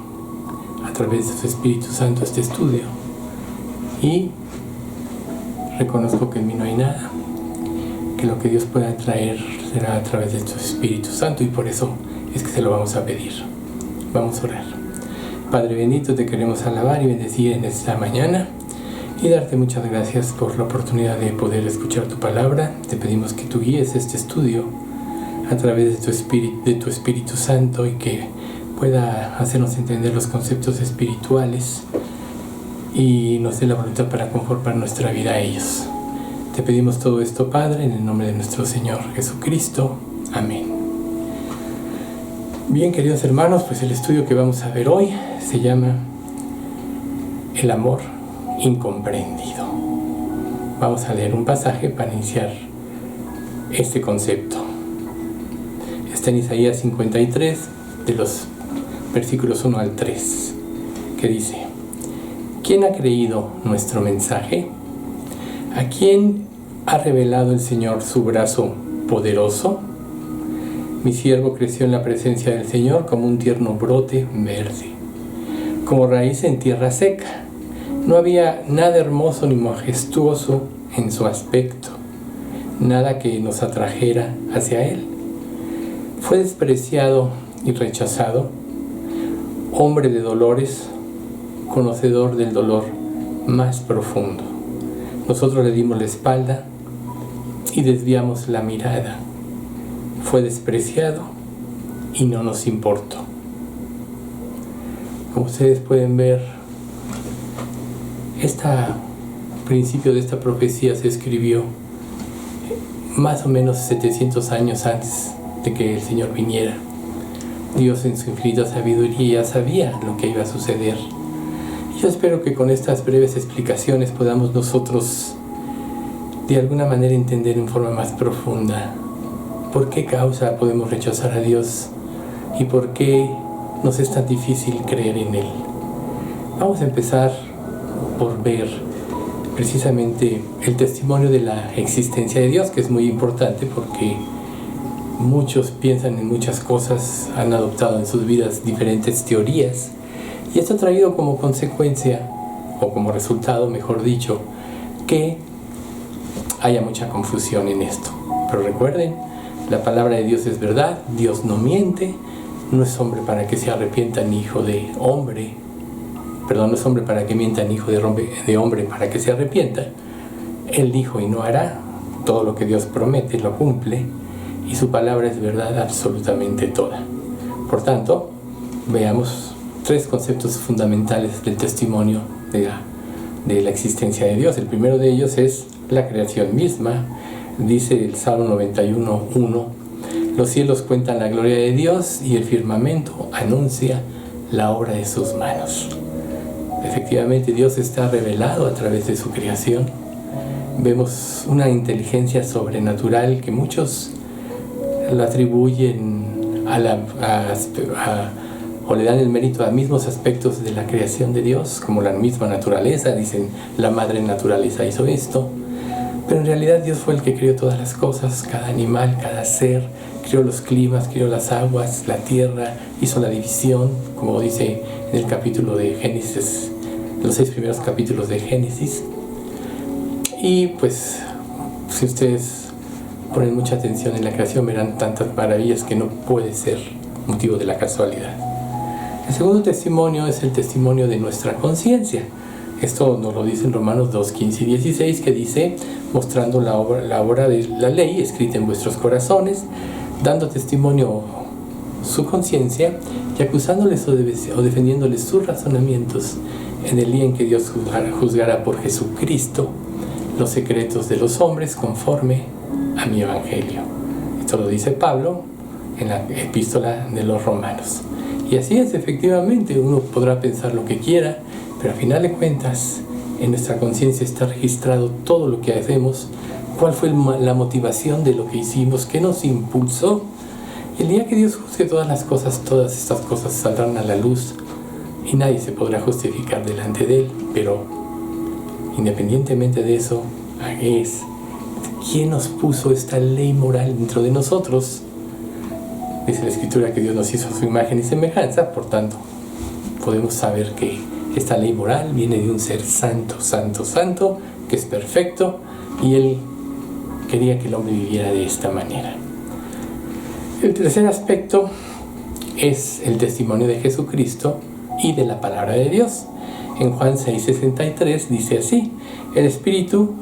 S2: a través de su Espíritu Santo este estudio y reconozco que en mí no hay nada, que lo que Dios pueda traer será a través de su Espíritu Santo y por eso es que se lo vamos a pedir. Vamos a orar. Padre bendito, te queremos alabar y bendecir en esta mañana y darte muchas gracias por la oportunidad de poder escuchar tu palabra. Te pedimos que tú guíes este estudio a través de tu Espíritu Santo y que pueda hacernos entender los conceptos espirituales y nos dé la voluntad para conformar nuestra vida a ellos. Te pedimos todo esto, Padre, en el nombre de nuestro Señor Jesucristo. Amén. Bien, queridos hermanos, pues el estudio que vamos a ver hoy se llama El amor incomprendido. Vamos a leer un pasaje para iniciar este concepto. Está en Isaías 53, de los versículos 1 al 3, que dice: ¿Quién ha creído nuestro mensaje? ¿A quién ha revelado el Señor su brazo poderoso? Mi siervo creció en la presencia del Señor como un tierno brote verde, como raíz en tierra seca. No había nada hermoso ni majestuoso en su aspecto, nada que nos atrajera hacia él. Fue despreciado y rechazado, hombre de dolores, conocedor del dolor más profundo. Nosotros le dimos la espalda y desviamos la mirada. Fue despreciado y no nos importó. Como ustedes pueden ver, principio de esta profecía se escribió más o menos 700 años antes de que el Señor viniera. Dios en su infinita sabiduría ya sabía lo que iba a suceder. Y yo espero que con estas breves explicaciones podamos nosotros de alguna manera entender en forma más profunda por qué causa podemos rechazar a Dios y por qué nos es tan difícil creer en Él. Vamos a empezar por ver precisamente el testimonio de la existencia de Dios, que es muy importante porque muchos piensan en muchas cosas, han adoptado en sus vidas diferentes teorías, y esto ha traído como consecuencia, o como resultado, mejor dicho, que haya mucha confusión en esto. Pero recuerden, la palabra de Dios es verdad, Dios no miente, no es hombre para que se arrepienta ni hijo de hombre, no es hombre para que mienta ni hijo de hombre para que se arrepienta. Él dijo y no hará, todo lo que Dios promete lo cumple, y su palabra es verdad absolutamente toda. Por tanto, veamos 3 conceptos fundamentales del testimonio de la existencia de Dios. El primero de ellos es la creación misma. Dice el Salmo 91:1: los cielos cuentan la gloria de Dios y el firmamento anuncia la obra de sus manos. Efectivamente, Dios está revelado a través de su creación. Vemos una inteligencia sobrenatural que muchos lo atribuyen o le dan el mérito a mismos aspectos de la creación de Dios, como la misma naturaleza. Dicen, la madre naturaleza hizo esto. Pero en realidad Dios fue el que creó todas las cosas, cada animal, cada ser, creó los climas, creó las aguas, la tierra, hizo la división, como dice en el capítulo de Génesis, los 6 primeros capítulos de Génesis. Y pues, si ustedes ponen mucha atención en la creación, verán tantas maravillas que no puede ser motivo de la casualidad. El segundo testimonio es el testimonio de nuestra conciencia. Esto nos lo dice en Romanos 2, 15 y 16, que dice: mostrando la obra de la ley escrita en vuestros corazones, dando testimonio su conciencia y acusándoles o defendiéndoles sus razonamientos en el día en que Dios juzgará por Jesucristo los secretos de los hombres conforme a mi evangelio. Esto lo dice Pablo en la epístola de los Romanos. Y así es, efectivamente, uno podrá pensar lo que quiera, pero a final de cuentas, en nuestra conciencia está registrado todo lo que hacemos, cuál fue la motivación de lo que hicimos, qué nos impulsó. Y el día que Dios juzgue todas las cosas, todas estas cosas saldrán a la luz y nadie se podrá justificar delante de Él. Pero independientemente de eso, es ¿quién nos puso esta ley moral dentro de nosotros? Dice la Escritura que Dios nos hizo a su imagen y semejanza, por tanto, podemos saber que esta ley moral viene de un ser santo, santo, santo, que es perfecto, y Él quería que el hombre viviera de esta manera. El tercer aspecto es el testimonio de Jesucristo y de la palabra de Dios. En Juan 6:63 dice así: el Espíritu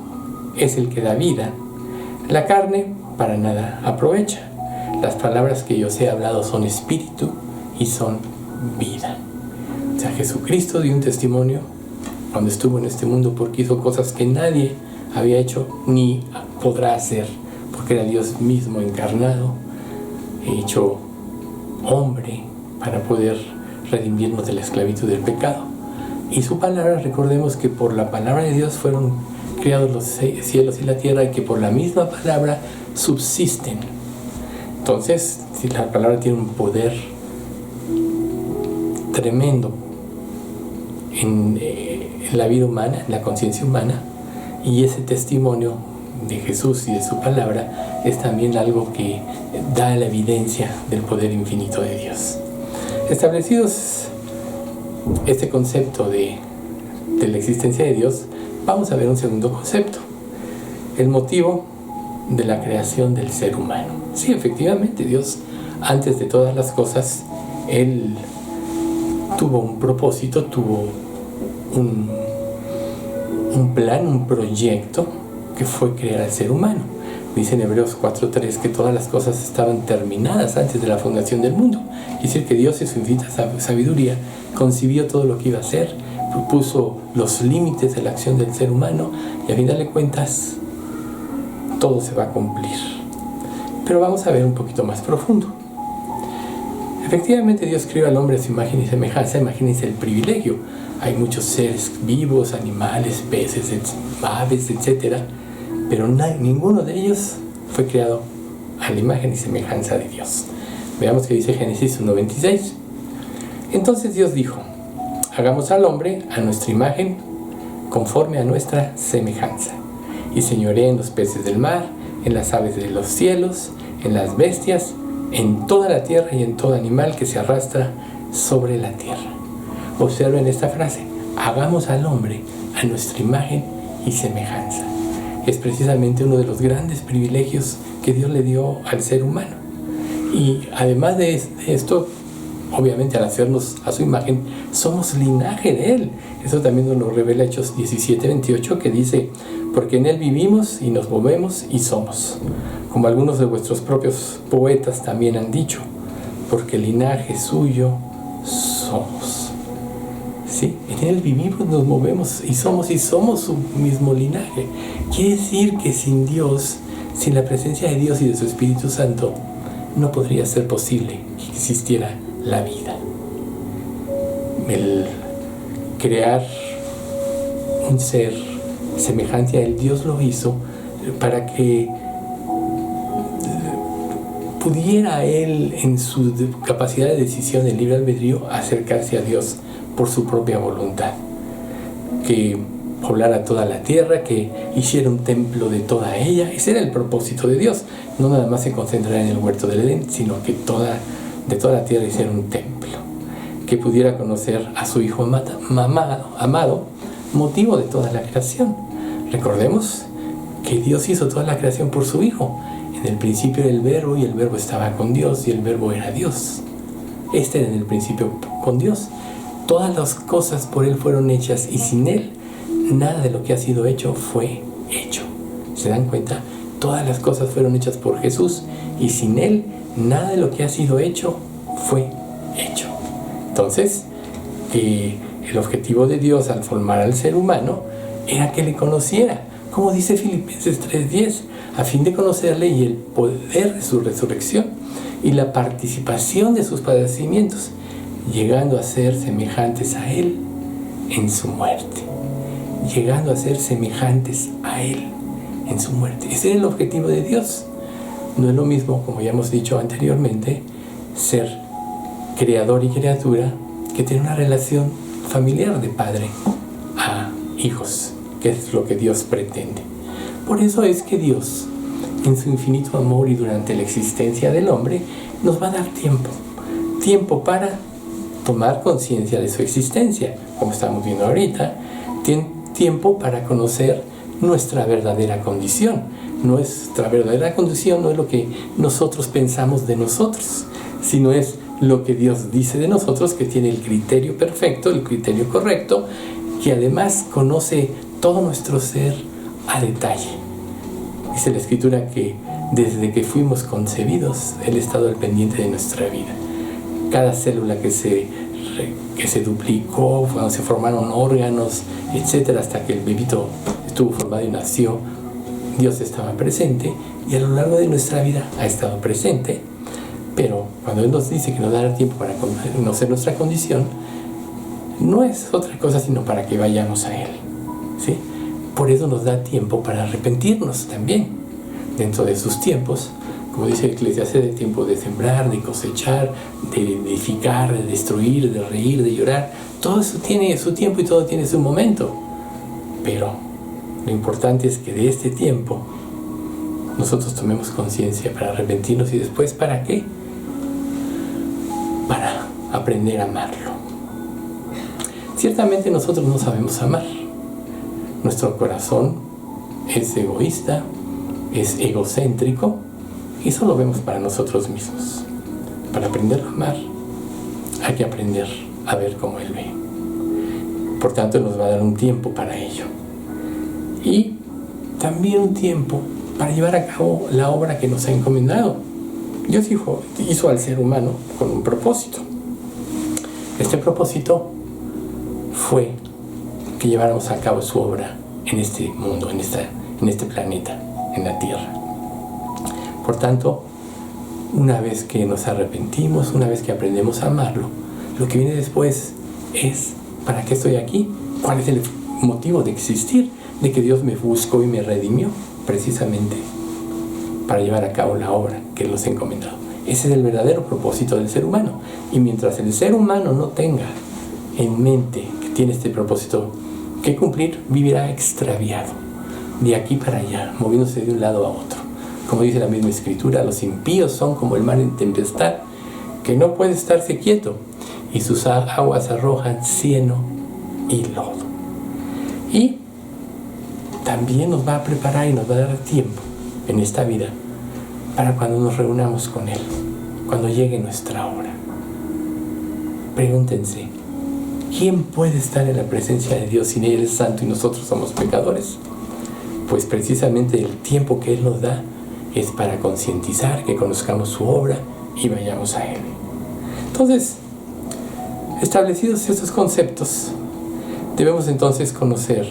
S2: es el que da vida, la carne para nada aprovecha. Las palabras que yo os he hablado son espíritu y son vida. O sea, Jesucristo dio un testimonio cuando estuvo en este mundo, porque hizo cosas que nadie había hecho ni podrá hacer, porque era Dios mismo encarnado, hecho hombre para poder redimirnos de la esclavitud del pecado. Y su palabra, recordemos que por la palabra de Dios fueron creados los cielos y la tierra, y que por la misma palabra subsisten. Entonces, si la palabra tiene un poder tremendo en la vida humana, en la conciencia humana, y ese testimonio de Jesús y de su palabra es también algo que da la evidencia del poder infinito de Dios. Establecidos este concepto de la existencia de Dios, vamos a ver un segundo concepto: el motivo de la creación del ser humano. Sí, efectivamente, Dios, antes de todas las cosas, Él tuvo un propósito, tuvo un plan, un proyecto, que fue crear al ser humano. Dice en Hebreos 4:3 que todas las cosas estaban terminadas antes de la fundación del mundo. Es decir, que Dios en su infinita sabiduría concibió todo lo que iba a hacer, puso los límites de la acción del ser humano, y a final de cuentas todo se va a cumplir. Pero vamos a ver un poquito más profundo. Efectivamente, Dios creó al hombre a su imagen y semejanza. Imagínense el privilegio. Hay muchos seres vivos, animales, peces, aves, etc. Pero ninguno de ellos fue creado a la imagen y semejanza de Dios. Veamos qué dice Génesis 1:26. Entonces Dios dijo: hagamos al hombre a nuestra imagen, conforme a nuestra semejanza, y señoree en los peces del mar, en las aves de los cielos, en las bestias, en toda la tierra y en todo animal que se arrastra sobre la tierra. Observen esta frase: hagamos al hombre a nuestra imagen y semejanza. Es precisamente uno de los grandes privilegios que Dios le dio al ser humano. Y además de esto, obviamente al hacernos a su imagen, somos linaje de Él. Eso también nos lo revela Hechos 17:28, que dice: porque en Él vivimos y nos movemos y somos. Como algunos de vuestros propios poetas también han dicho: porque linaje suyo somos. ¿Sí? En Él vivimos, nos movemos y somos su mismo linaje. Quiere decir que sin Dios, sin la presencia de Dios y de su Espíritu Santo, no podría ser posible que existiera la vida. El crear un ser semejante a Él, Dios lo hizo para que pudiera Él, en su capacidad de decisión, el libre albedrío, acercarse a Dios por su propia voluntad, que poblara toda la tierra, que hiciera un templo de toda ella. Ese era el propósito de Dios. No nada más se concentrara en el huerto del Edén, sino que de toda la tierra hiciera un templo, que pudiera conocer a su Hijo amado, motivo de toda la creación. Recordemos que Dios hizo toda la creación por su Hijo. En el principio era el Verbo, y el Verbo estaba con Dios, y el Verbo era Dios. Este era en el principio con Dios. Todas las cosas por Él fueron hechas, y sin Él nada de lo que ha sido hecho fue hecho. ¿Se dan cuenta? Todas las cosas fueron hechas por Jesús, y sin Él nada de lo que ha sido hecho fue hecho. Entonces, el objetivo de Dios al formar al ser humano era que le conociera, como dice Filipenses 3:10, a fin de conocerle y el poder de su resurrección y la participación de sus padecimientos, llegando a ser semejantes a Él en su muerte. Llegando a ser semejantes a Él en su muerte. Ese era el objetivo de Dios. No es lo mismo, como ya hemos dicho anteriormente, ser creador y criatura, que tener una relación familiar de padre a hijos, que es lo que Dios pretende. Por eso es que Dios, en su infinito amor y durante la existencia del hombre, nos va a dar tiempo para tomar conciencia de su existencia, como estamos viendo ahorita, tiempo para conocer nuestra verdadera condición. Nuestra verdadera condición no es lo que nosotros pensamos de nosotros, sino es lo que Dios dice de nosotros, que tiene el criterio perfecto, el criterio correcto, que además conoce todo nuestro ser a detalle. Dice la Escritura que desde que fuimos concebidos, Él ha estado al pendiente de nuestra vida. Cada célula que se duplicó, cuando se formaron órganos, etcétera, hasta que el bebito estuvo formado y nació, Dios estaba presente, y a lo largo de nuestra vida ha estado presente Pero cuando Él nos dice que nos dará tiempo para conocer nuestra condición, no es otra cosa sino para que vayamos a Él, ¿sí? Por eso nos da tiempo para arrepentirnos también, dentro de sus tiempos. Como dice Eclesiastés, de tiempo de sembrar, de cosechar, de edificar, de destruir, de reír, de llorar. Todo eso tiene su tiempo y todo tiene su momento. Pero lo importante es que de este tiempo nosotros tomemos conciencia para arrepentirnos y después, ¿para qué? Para aprender a amarlo. Ciertamente nosotros no sabemos amar. Nuestro corazón es egoísta, es egocéntrico y solo vemos para nosotros mismos. Para aprender a amar hay que aprender a ver como Él ve. Por tanto, nos va a dar un tiempo para ello. Y también un tiempo para llevar a cabo la obra que nos ha encomendado. Dios hizo al ser humano con un propósito. Este propósito fue que lleváramos a cabo su obra en este mundo, en este planeta, en la Tierra. Por tanto, una vez que nos arrepentimos, una vez que aprendemos a amarlo, lo que viene después es: ¿para qué estoy aquí? ¿Cuál es el motivo de existir? De que Dios me buscó y me redimió, precisamente para llevar a cabo la obra que Él nos ha encomendado. Ese es el verdadero propósito del ser humano. Y mientras el ser humano no tenga en mente que tiene este propósito que cumplir, vivirá extraviado, de aquí para allá, moviéndose de un lado a otro. Como dice la misma Escritura, los impíos son como el mar en tempestad, que no puede estarse quieto, y sus aguas arrojan cieno y lodo. Y también nos va a preparar y nos va a dar tiempo en esta vida para cuando nos reunamos con Él, cuando llegue nuestra hora. Pregúntense: ¿quién puede estar en la presencia de Dios si Él es santo y nosotros somos pecadores? Pues precisamente el tiempo que Él nos da es para concientizar, que conozcamos su obra y vayamos a Él. Entonces, establecidos estos conceptos, debemos entonces conocer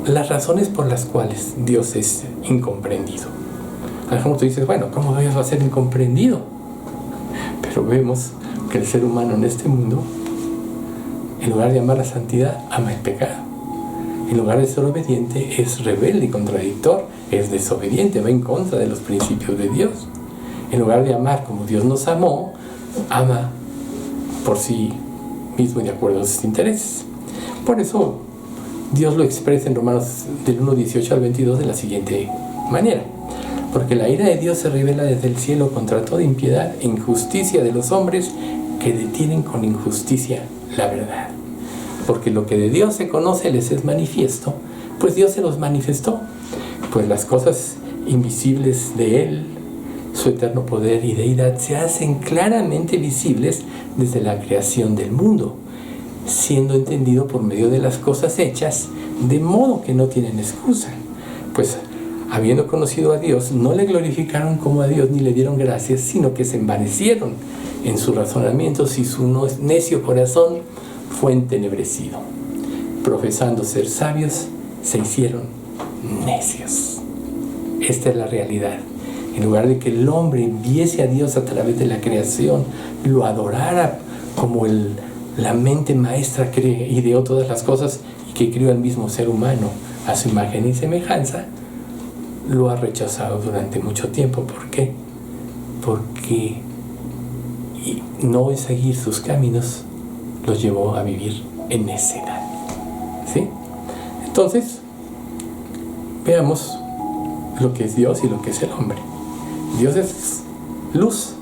S2: las razones por las cuales Dios es incomprendido. A lo mejor tú dices: bueno, ¿cómo Dios va a ser incomprendido? Pero vemos que el ser humano en este mundo, en lugar de amar la santidad, ama el pecado. En lugar de ser obediente, es rebelde y contradictor, es desobediente, va en contra de los principios de Dios. En lugar de amar como Dios nos amó, ama por sí mismo y de acuerdo a sus intereses. Por eso Dios lo expresa en Romanos del 1:18 al 22 de la siguiente manera: porque la ira de Dios se revela desde el cielo contra toda impiedad e injusticia de los hombres que detienen con injusticia la verdad. Porque lo que de Dios se conoce les es manifiesto, pues Dios se los manifestó. Pues las cosas invisibles de Él, su eterno poder y deidad, se hacen claramente visibles desde la creación del mundo, siendo entendido por medio de las cosas hechas, de modo que no tienen excusa. Pues habiendo conocido a Dios, no le glorificaron como a Dios ni le dieron gracias, sino que se envanecieron en sus razonamientos y su necio corazón fue entenebrecido. Profesando ser sabios, se hicieron necios. Esta es la realidad. En lugar de que el hombre viese a Dios a través de la creación, lo adorara como la mente maestra ideó todas las cosas y que crió al mismo ser humano a su imagen y semejanza, lo ha rechazado durante mucho tiempo. ¿Por qué? Porque no seguir sus caminos los llevó a vivir en necedad. ¿Sí? Entonces, veamos lo que es Dios y lo que es el hombre. Dios es luz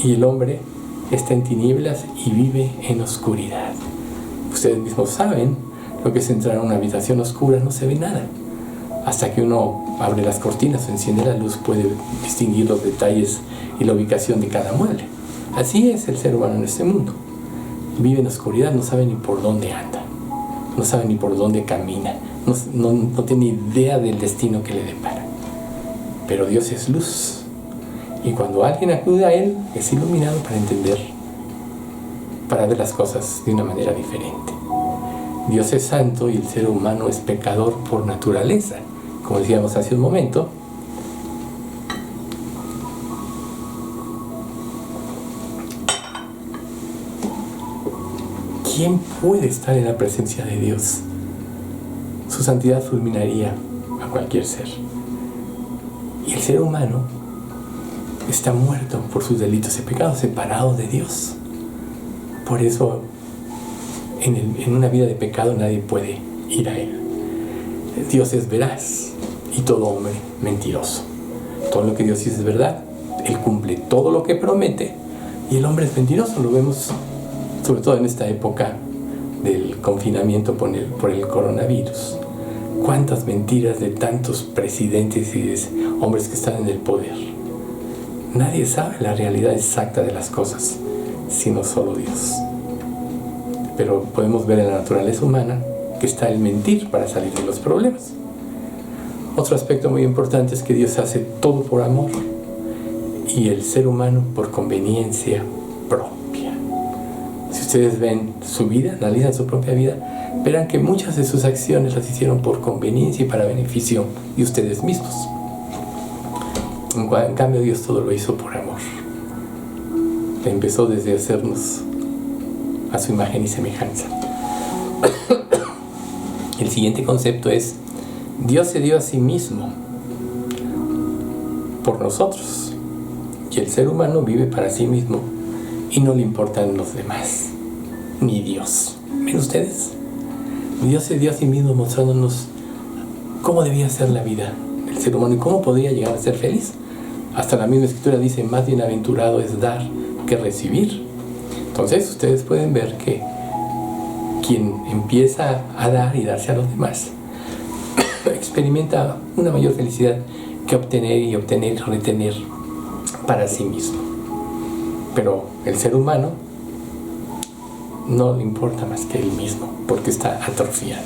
S2: y el hombre está en tinieblas y vive en oscuridad. Ustedes mismos saben lo que es entrar a una habitación oscura, no se ve nada. Hasta que uno abre las cortinas o enciende la luz, puede distinguir los detalles y la ubicación de cada mueble. Así es el ser humano en este mundo. Vive en oscuridad, no sabe ni por dónde anda, no sabe ni por dónde camina, no tiene idea del destino que le depara. Pero Dios es luz, y cuando alguien acude a Él, es iluminado para entender, para ver las cosas de una manera diferente. Dios es santo y el ser humano es pecador por naturaleza. Como decíamos hace un momento, ¿quién puede estar en la presencia de Dios? Su santidad fulminaría a cualquier ser. Y el ser humano está muerto por sus delitos y pecados, separado de Dios. Por eso, en una vida de pecado nadie puede ir a Él. Dios es veraz y todo hombre mentiroso. Todo lo que Dios dice es verdad. Él cumple todo lo que promete y el hombre es mentiroso. Lo vemos sobre todo en esta época del confinamiento por el coronavirus. Cuántas mentiras de tantos presidentes y de hombres que están en el poder. Nadie sabe la realidad exacta de las cosas, sino solo Dios. Pero podemos ver en la naturaleza humana que está el mentir para salir de los problemas. Otro aspecto muy importante es que Dios hace todo por amor y el ser humano por conveniencia propia. Si ustedes ven su vida, analizan su propia vida, verán que muchas de sus acciones las hicieron por conveniencia y para beneficio de ustedes mismos. En cambio, Dios todo lo hizo por amor. Empezó desde hacernos a su imagen y semejanza. El siguiente concepto es: Dios se dio a sí mismo por nosotros, y el ser humano vive para sí mismo y no le importan los demás, ni Dios. ¿Ven ustedes? Dios se dio a sí mismo mostrándonos cómo debía ser la vida del ser humano y cómo podría llegar a ser feliz. Hasta la misma Escritura dice: más bienaventurado es dar que recibir. Entonces ustedes pueden ver que quien empieza a dar y darse a los demás experimenta una mayor felicidad que obtener y retener para sí mismo. Pero el ser humano no le importa más que él mismo, porque está atrofiado.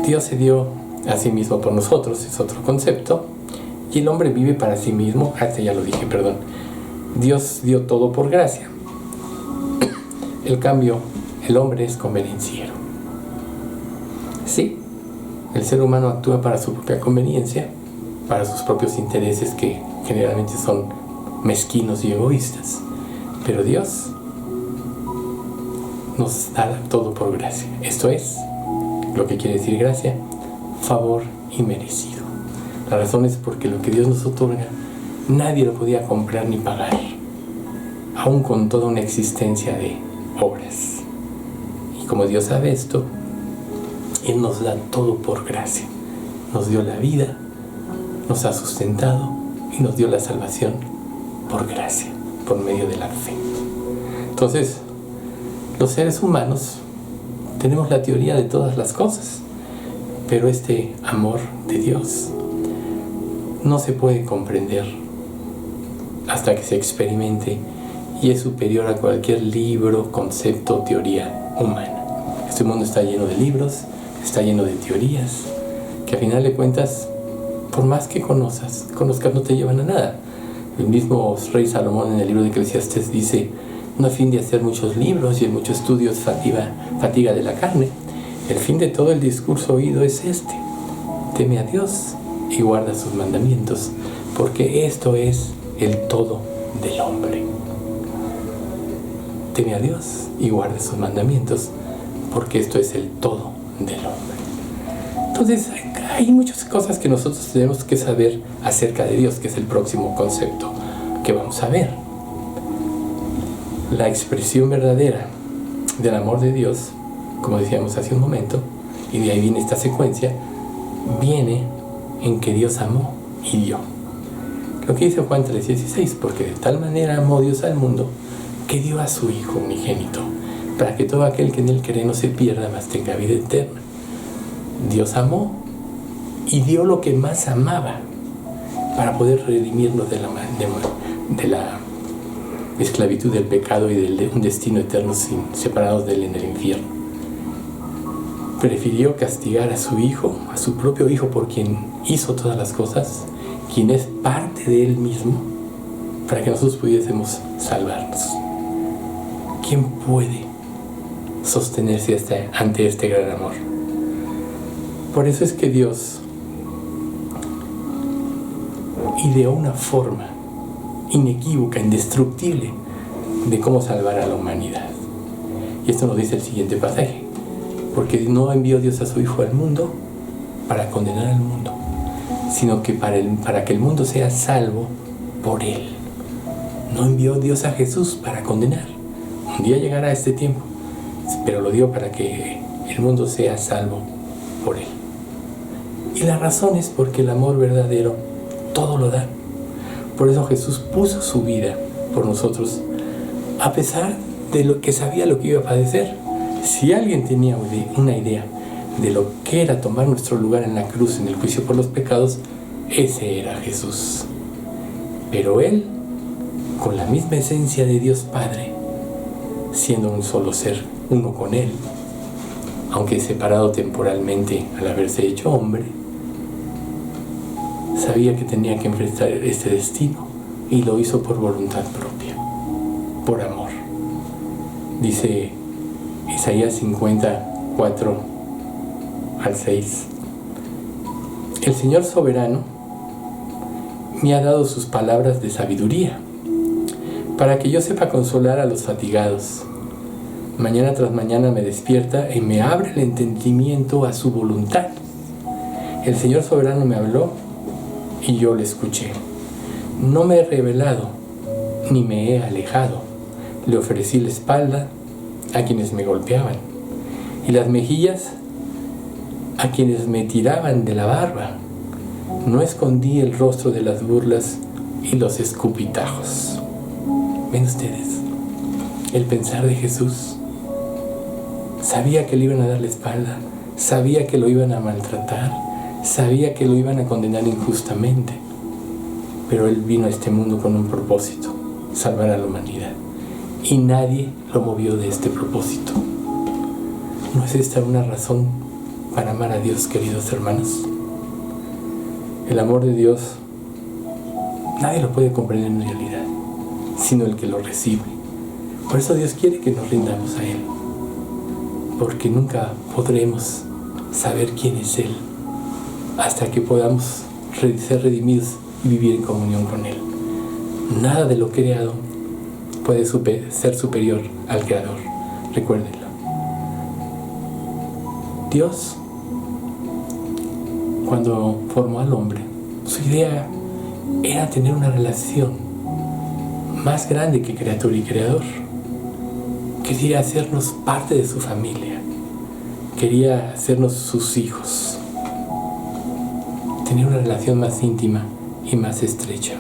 S2: Dios se dio a sí mismo por nosotros, es otro concepto, y el hombre vive para sí mismo. Ya lo dije, perdón. Dios dio todo por gracia. El cambio, el hombre es convenenciero. Sí, el ser humano actúa para su propia conveniencia, para sus propios intereses que generalmente son mezquinos y egoístas, pero Dios nos da todo por gracia. Esto es lo que quiere decir gracia: favor inmerecido. La razón es porque lo que Dios nos otorga nadie lo podía comprar ni pagar, aún con toda una existencia de obras. Y como Dios sabe esto, Él nos da todo por gracia. Nos dio la vida, nos ha sustentado y nos dio la salvación por gracia, por medio de la fe. Entonces, los seres humanos tenemos la teoría de todas las cosas, pero este amor de Dios no se puede comprender hasta que se experimente, y es superior a cualquier libro, concepto o teoría humana. Este mundo está lleno de libros, está lleno de teorías, que a final de cuentas, por más que conozcas, no te llevan a nada. El mismo rey Salomón en el libro de Eclesiastés dice: no hay fin de hacer muchos libros y en muchos estudios fatiga de la carne. El fin de todo el discurso oído es este: teme a Dios y guarda sus mandamientos, porque esto es el todo del hombre. Teme a Dios y guarda sus mandamientos, porque esto es el todo del hombre. Entonces hay muchas cosas que nosotros tenemos que saber acerca de Dios, que es el próximo concepto que vamos a ver. La expresión verdadera del amor de Dios, como decíamos hace un momento, y de ahí viene esta secuencia, viene en que Dios amó y dio. Lo que dice Juan 3:16: porque de tal manera amó Dios al mundo, que dio a su Hijo unigénito, para que todo aquel que en Él cree no se pierda, mas tenga vida eterna. Dios amó y dio lo que más amaba para poder redimirnos de la esclavitud del pecado y de un destino eterno separados de Él en el infierno. Prefirió castigar a su Hijo, a su propio Hijo, por quien hizo todas las cosas, quien es parte de Él mismo, para que nosotros pudiésemos salvarnos. ¿Quién puede sostenerse ante este gran amor? Por eso es que Dios ideó una forma inequívoca, indestructible, de cómo salvar a la humanidad. Y esto nos dice el siguiente pasaje. Porque no envió Dios a su Hijo al mundo para condenar al mundo, sino que para que el mundo sea salvo por Él. No envió Dios a Jesús para condenar. Un día llegará este tiempo, pero lo dio para que el mundo sea salvo por Él. Y la razón es porque el amor verdadero todo lo da. Por eso Jesús puso su vida por nosotros, a pesar de lo que sabía lo que iba a padecer. Si alguien tenía una idea de lo que era tomar nuestro lugar en la cruz en el juicio por los pecados, ese era Jesús. Pero Él, con la misma esencia de Dios Padre, siendo un solo ser, uno con Él, aunque separado temporalmente al haberse hecho hombre, sabía que tenía que enfrentar este destino y lo hizo por voluntad propia, por amor. Dice Isaías 54 al 6: El Señor soberano me ha dado sus palabras de sabiduría, para que yo sepa consolar a los fatigados. Mañana tras mañana me despierta y me abre el entendimiento a su voluntad. El Señor soberano me habló y yo le escuché. No me he rebelado ni me he alejado. Le ofrecí la espalda a quienes me golpeaban y las mejillas a quienes me tiraban de la barba. No escondí el rostro de las burlas y los escupitajos. ¿Ven ustedes? El pensar de Jesús. Sabía que le iban a dar la espalda, sabía que lo iban a maltratar, sabía que lo iban a condenar injustamente, pero Él vino a este mundo con un propósito: salvar a la humanidad. Y nadie lo movió de este propósito. ¿No es esta una razón para amar a Dios, queridos hermanos? El amor de Dios nadie lo puede comprender en realidad, sino el que lo recibe. Por eso Dios quiere que nos rindamos a Él, porque nunca podremos saber quién es Él hasta que podamos ser redimidos y vivir en comunión con Él. Nada de lo creado puede ser superior al Creador. Recuérdenlo. Dios, cuando formó al hombre, su idea era tener una relación más grande que criatura y creador. Quería hacernos parte de su familia. Quería hacernos sus hijos. Tener una relación más íntima y más estrecha.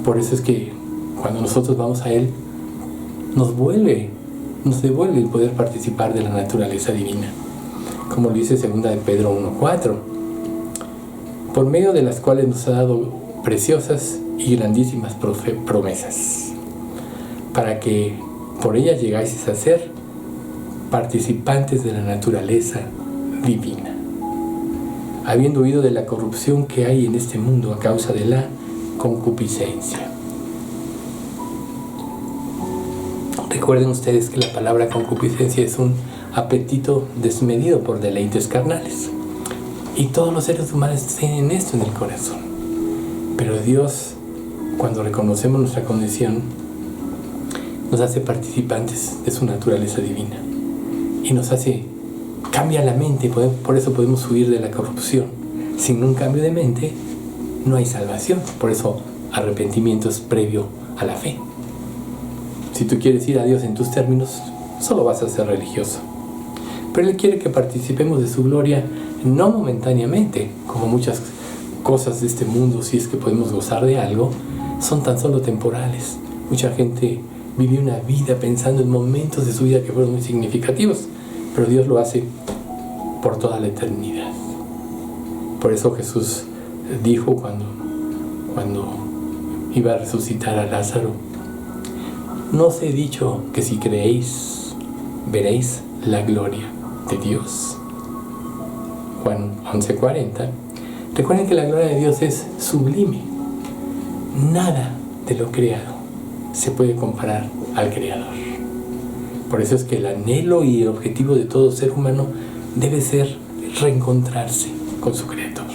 S2: Por eso es que cuando nosotros vamos a Él, nos devuelve el poder participar de la naturaleza divina, como lo dice 2 de Pedro 1:4, por medio de las cuales nos ha dado preciosas y grandísimas promesas, para que por ellas llegáis a ser participantes de la naturaleza divina, habiendo huido de la corrupción que hay en este mundo a causa de la concupiscencia. Recuerden ustedes que la palabra concupiscencia es un apetito desmedido por deleites carnales. Y todos los seres humanos tienen esto en el corazón. Pero Dios, cuando reconocemos nuestra condición, nos hace participantes de su naturaleza divina. Y nos cambia la mente, por eso podemos huir de la corrupción. Sin un cambio de mente, no hay salvación. Por eso arrepentimiento es previo a la fe. Si tú quieres ir a Dios en tus términos, solo vas a ser religioso. Pero Él quiere que participemos de su gloria, no momentáneamente, como muchas cosas de este mundo, si es que podemos gozar de algo, son tan solo temporales. Mucha gente vive una vida pensando en momentos de su vida que fueron muy significativos, pero Dios lo hace por toda la eternidad. Por eso Jesús dijo cuando iba a resucitar a Lázaro: no os he dicho que si creéis, veréis la gloria de Dios. Juan 11:40. Recuerden que la gloria de Dios es sublime. Nada de lo creado se puede comparar al Creador. Por eso es que el anhelo y el objetivo de todo ser humano debe ser reencontrarse con su Creador.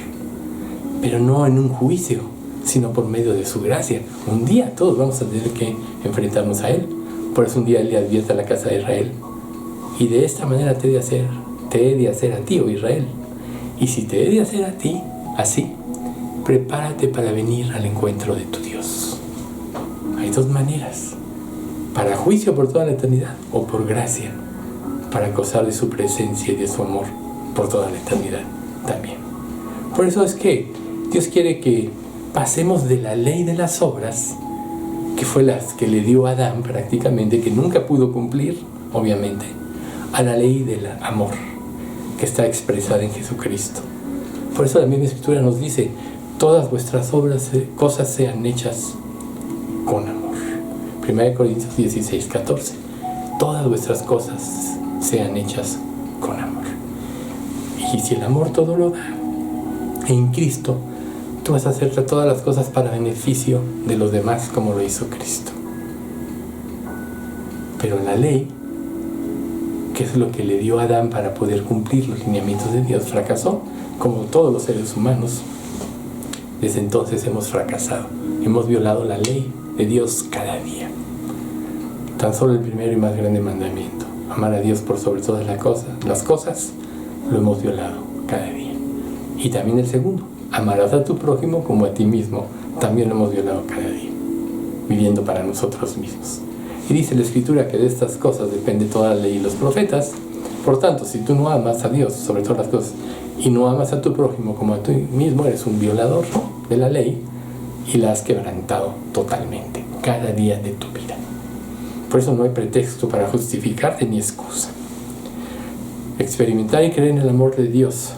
S2: Pero no en un juicio, sino por medio de su gracia. Un día todos vamos a tener que enfrentarnos a Él. Por eso un día Él le advierte a la casa de Israel: y de esta manera te he de hacer a ti, oh Israel. Y si te he de hacer a ti así, prepárate para venir al encuentro de tu Dios. Hay dos maneras: para juicio por toda la eternidad, o por gracia, para gozar de su presencia y de su amor por toda la eternidad también. Por eso es que Dios quiere que pasemos de la ley de las obras, que fue las que le dio a Adán prácticamente, que nunca pudo cumplir, obviamente, a la ley del amor, que está expresada en Jesucristo. Por eso la misma Escritura nos dice: todas vuestras cosas sean hechas con amor. 1 Corintios 16, 14. Todas vuestras cosas sean hechas con amor. Y si el amor todo lo da, en Cristo tú vas a hacer todas las cosas para beneficio de los demás, como lo hizo Cristo. Pero la ley, que es lo que le dio a Adán para poder cumplir los lineamientos de Dios, fracasó, como todos los seres humanos. Desde entonces hemos fracasado, hemos violado la ley de Dios cada día. Tan solo el primero y más grande mandamiento, amar a Dios por sobre todas las cosas, lo hemos violado cada día. Y también el segundo, amarás a tu prójimo como a ti mismo, también lo hemos violado cada día, viviendo para nosotros mismos. Y dice la Escritura que de estas cosas depende toda la ley y los profetas. Por tanto, si tú no amas a Dios sobre todas las cosas y no amas a tu prójimo como a ti mismo, eres un violador de la ley y la has quebrantado totalmente cada día de tu vida. Por eso no hay pretexto para justificarte ni excusa. Experimentar y creer en el amor de Dios,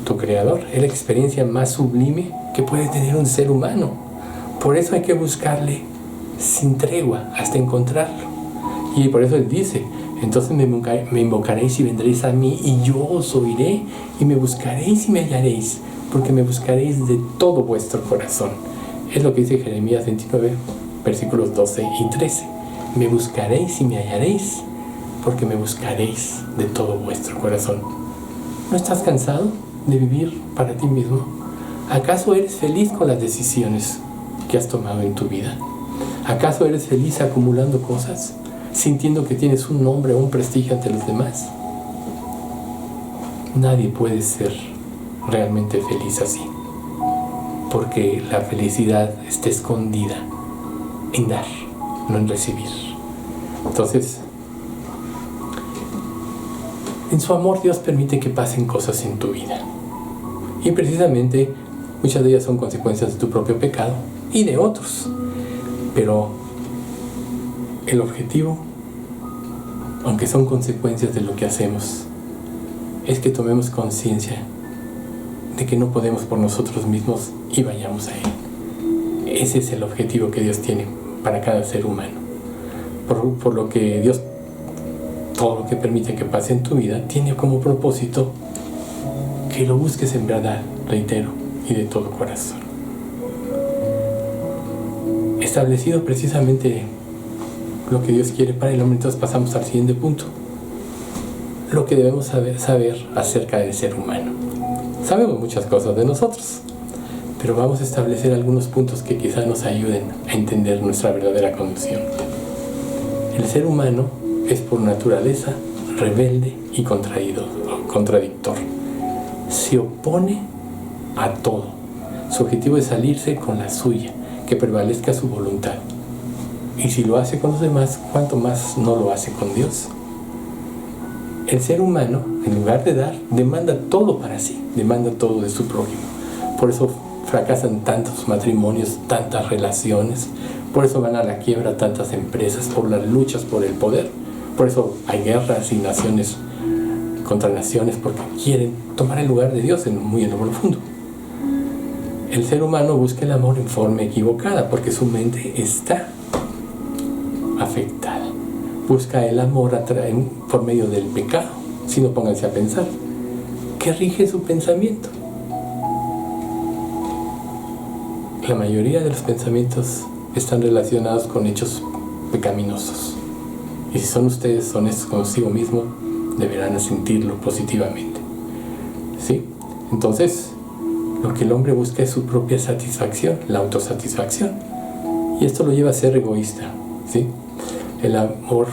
S2: tu Creador, es la experiencia más sublime que puede tener un ser humano. Por eso hay que buscarle sin tregua hasta encontrarlo. Y por eso Él dice: entonces me invocaréis y vendréis a mí, y yo os oiré, y me buscaréis y me hallaréis, porque me buscaréis de todo vuestro corazón. Es lo que dice Jeremías 29, versículos 12 y 13. Me buscaréis y me hallaréis, porque me buscaréis de todo vuestro corazón. ¿No estás cansado de vivir para ti mismo? ¿Acaso eres feliz con las decisiones que has tomado en tu vida? ¿Acaso eres feliz acumulando cosas, sintiendo que tienes un nombre o un prestigio ante los demás? Nadie puede ser realmente feliz así, porque la felicidad está escondida en dar, no en recibir. Entonces, en su amor Dios permite que pasen cosas en tu vida, y precisamente muchas de ellas son consecuencias de tu propio pecado y de otros. Pero el objetivo, aunque son consecuencias de lo que hacemos, es que tomemos conciencia de que no podemos por nosotros mismos y vayamos a Él. Ese es el objetivo que Dios tiene para cada ser humano. Por lo que Dios, todo lo que permite que pase en tu vida, tiene como propósito que lo busques en verdad, reitero, y de todo corazón. Establecido precisamente lo que Dios quiere para el hombre, entonces pasamos al siguiente punto: lo que debemos saber acerca del ser humano. Sabemos muchas cosas de nosotros, pero vamos a establecer algunos puntos que quizás nos ayuden a entender nuestra verdadera condición. El ser humano es por naturaleza rebelde y contradictor. Se opone a todo. Su objetivo es salirse con la suya, que prevalezca su voluntad. Y si lo hace con los demás, ¿cuánto más no lo hace con Dios? El ser humano, en lugar de dar, demanda todo para sí, demanda todo de su prójimo. Por eso fracasan tantos matrimonios, tantas relaciones, por eso van a la quiebra tantas empresas, por las luchas por el poder. Por eso hay guerras y naciones contra naciones, porque quieren tomar el lugar de Dios muy en lo profundo. El ser humano busca el amor en forma equivocada, porque su mente está afectada. Busca el amor por medio del pecado. Si no, pónganse a pensar, ¿qué rige su pensamiento? La mayoría de los pensamientos están relacionados con hechos pecaminosos. Y si son ustedes honestos consigo mismo, deberán sentirlo positivamente. ¿Sí? Entonces, lo que el hombre busca es su propia satisfacción, la autosatisfacción. Y esto lo lleva a ser egoísta, ¿sí? El amor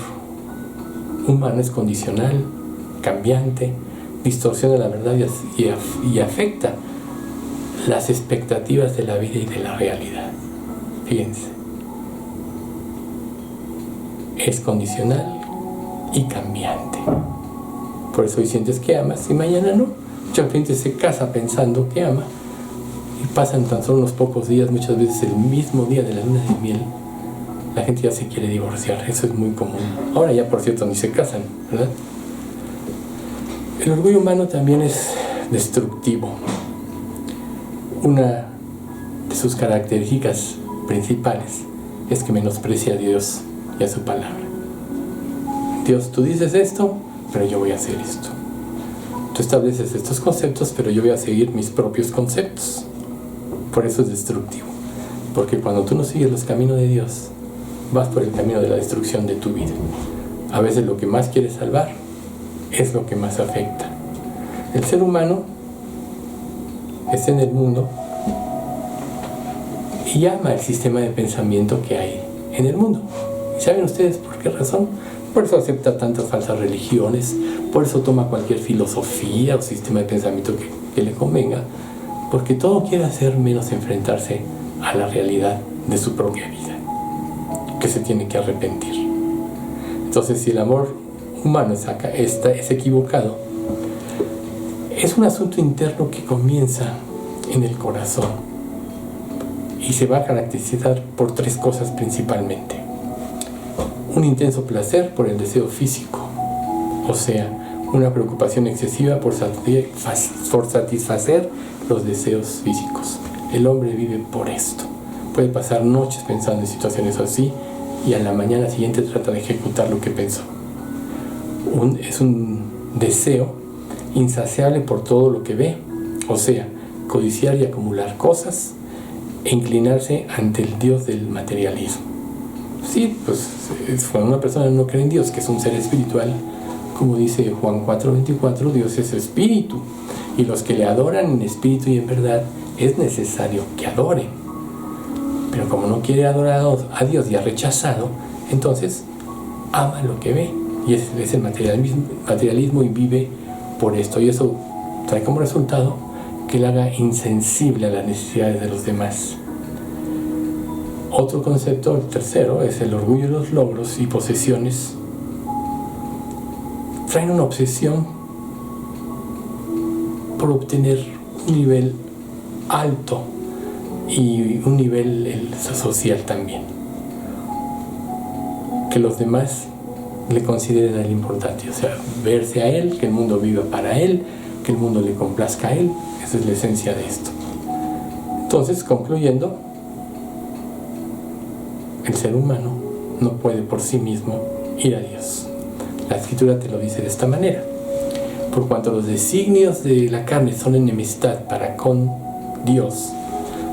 S2: humano es condicional, cambiante, distorsiona la verdad y afecta las expectativas de la vida y de la realidad. Fíjense, es condicional y cambiante. Por eso hoy sientes que amas y mañana no. Mucha gente se casa pensando que ama y pasan tan solo unos pocos días, muchas veces el mismo día de la luna de miel, la gente ya se quiere divorciar. Eso es muy común. Ahora ya, por cierto, ni se casan, ¿verdad? El orgullo humano también es destructivo. Una de sus características principales es que menosprecia a Dios y a su palabra. Dios, tú dices esto, pero yo voy a hacer esto. Tú estableces estos conceptos, pero yo voy a seguir mis propios conceptos. Por eso es destructivo. Porque cuando tú no sigues los caminos de Dios, vas por el camino de la destrucción de tu vida. A veces lo que más quieres salvar es lo que más afecta. El ser humano está en el mundo y ama el sistema de pensamiento que hay en el mundo. ¿Y saben ustedes por qué razón? Por eso acepta tantas falsas religiones, por eso toma cualquier filosofía o sistema de pensamiento que le convenga, porque todo quiere hacer menos enfrentarse a la realidad de su propia vida, que se tiene que arrepentir. Entonces, si el amor humano es equivocado, es un asunto interno que comienza en el corazón y se va a caracterizar por tres cosas principalmente. Un intenso placer por el deseo físico, o sea, una preocupación excesiva por satisfacer los deseos físicos. El hombre vive por esto. Puede pasar noches pensando en situaciones así y a la mañana siguiente trata de ejecutar lo que pensó. Es un deseo insaciable por todo lo que ve, o sea, codiciar y acumular cosas e inclinarse ante el Dios del materialismo. Sí, pues cuando una persona no cree en Dios, que es un ser espiritual, como dice Juan 4:24, Dios es espíritu, y los que le adoran en espíritu y en verdad es necesario que adoren. Pero como no quiere adorar a Dios y ha rechazado, entonces ama lo que ve, y es el materialismo y vive por esto, y eso trae como resultado que le haga insensible a las necesidades de los demás. Otro concepto, el tercero, es el orgullo de los logros y posesiones. Traen una obsesión por obtener un nivel alto y un nivel social también. Que los demás le consideren a él importante, o sea, verse a él, que el mundo viva para él, que el mundo le complazca a él. Esa es la esencia de esto. Entonces, concluyendo, el ser humano no puede por sí mismo ir a Dios. La Escritura te lo dice de esta manera: por cuanto los designios de la carne son enemistad para con Dios,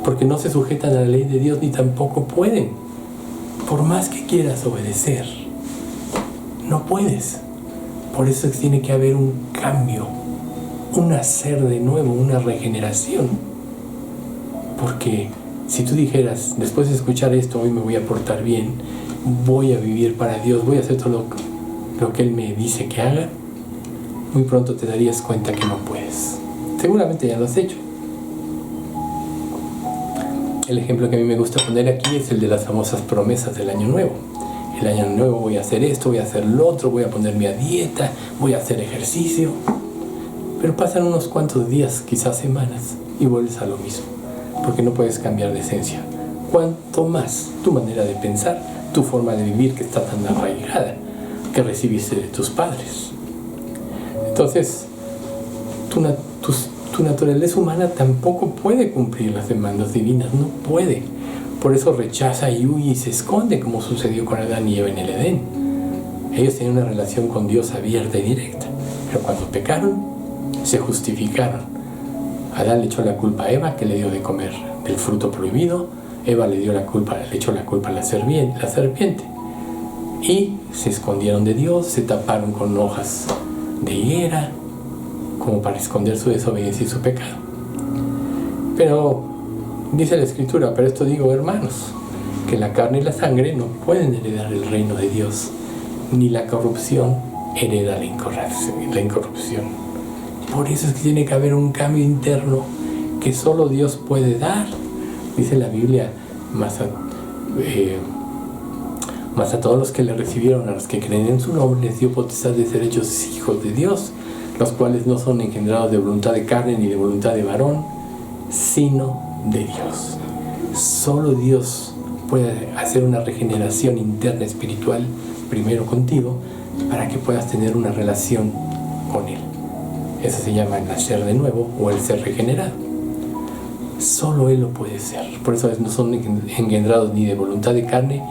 S2: porque no se sujetan a la ley de Dios ni tampoco pueden. Por más que quieras obedecer, no puedes. Por eso tiene que haber un cambio, un nacer de nuevo, una regeneración. Porque si tú dijeras, después de escuchar esto, hoy me voy a portar bien, voy a vivir para Dios, voy a hacer todo lo que Él me dice que haga, muy pronto te darías cuenta que no puedes. Seguramente ya lo has hecho. El ejemplo que a mí me gusta poner aquí es el de las famosas promesas del Año Nuevo. El Año Nuevo voy a hacer esto, voy a hacer lo otro, voy a ponerme a dieta, voy a hacer ejercicio. Pero pasan unos cuantos días, quizás semanas, y vuelves a lo mismo, porque no puedes cambiar de esencia. Cuanto más tu manera de pensar, tu forma de vivir, que está tan arraigada, que recibiste de tus padres. Entonces, tu naturaleza humana tampoco puede cumplir las demandas divinas, no puede. Por eso rechaza y huye y se esconde, como sucedió con Adán y Eva en el Edén. Ellos tenían una relación con Dios abierta y directa, pero cuando pecaron, se justificaron. Adán le echó la culpa a Eva, que le dio de comer del fruto prohibido. Eva le echó la culpa a la serpiente. Y se escondieron de Dios, se taparon con hojas de higuera, como para esconder su desobediencia y su pecado. Pero dice la Escritura, pero esto digo, hermanos, que la carne y la sangre no pueden heredar el reino de Dios, ni la corrupción hereda la incorrupción. Por eso es que tiene que haber un cambio interno que solo Dios puede dar. Dice la Biblia, más a todos los que le recibieron, a los que creen en su nombre, les dio potestad de ser hechos hijos de Dios, los cuales no son engendrados de voluntad de carne ni de voluntad de varón, sino de Dios. Solo Dios puede hacer una regeneración interna espiritual, primero contigo, para que puedas tener una relación con Él. Eso se llama nacer de nuevo o el ser regenerado. Solo Él lo puede ser. Por eso no son engendrados ni de voluntad de carne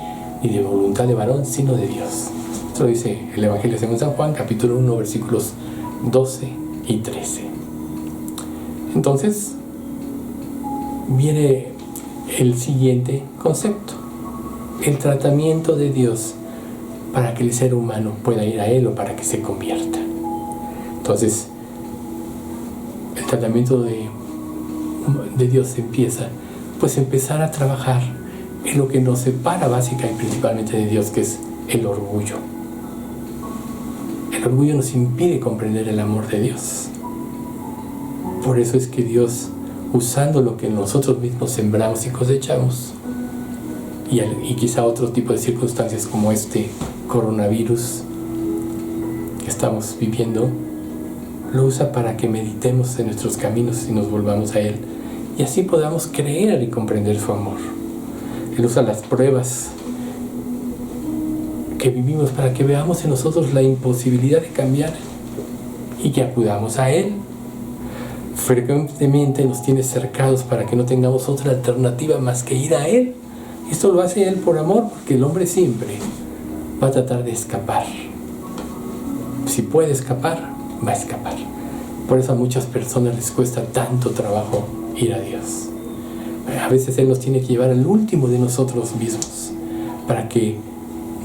S2: ni de voluntad de varón, sino de Dios. Esto lo dice el Evangelio según San Juan, capítulo 1, versículos 12 y 13. Entonces, viene el siguiente concepto: el tratamiento de Dios para que el ser humano pueda ir a Él o para que se convierta. Entonces, el tratamiento de Dios empieza, pues, empezar a trabajar en lo que nos separa básica y principalmente de Dios, que es el orgullo. El orgullo nos impide comprender el amor de Dios. Por eso es que Dios, usando lo que nosotros mismos sembramos y cosechamos, y quizá otro tipo de circunstancias como este coronavirus que estamos viviendo, lo usa para que meditemos en nuestros caminos y nos volvamos a Él, y así podamos creer y comprender su amor. Él usa las pruebas que vivimos para que veamos en nosotros la imposibilidad de cambiar y que acudamos a Él. Frecuentemente nos tiene cercados para que no tengamos otra alternativa más que ir a Él. Esto lo hace Él por amor, porque el hombre siempre va a tratar de escapar. Si puede escapar, va a escapar. Por eso a muchas personas les cuesta tanto trabajo ir a Dios. A veces Él nos tiene que llevar al último de nosotros mismos para que,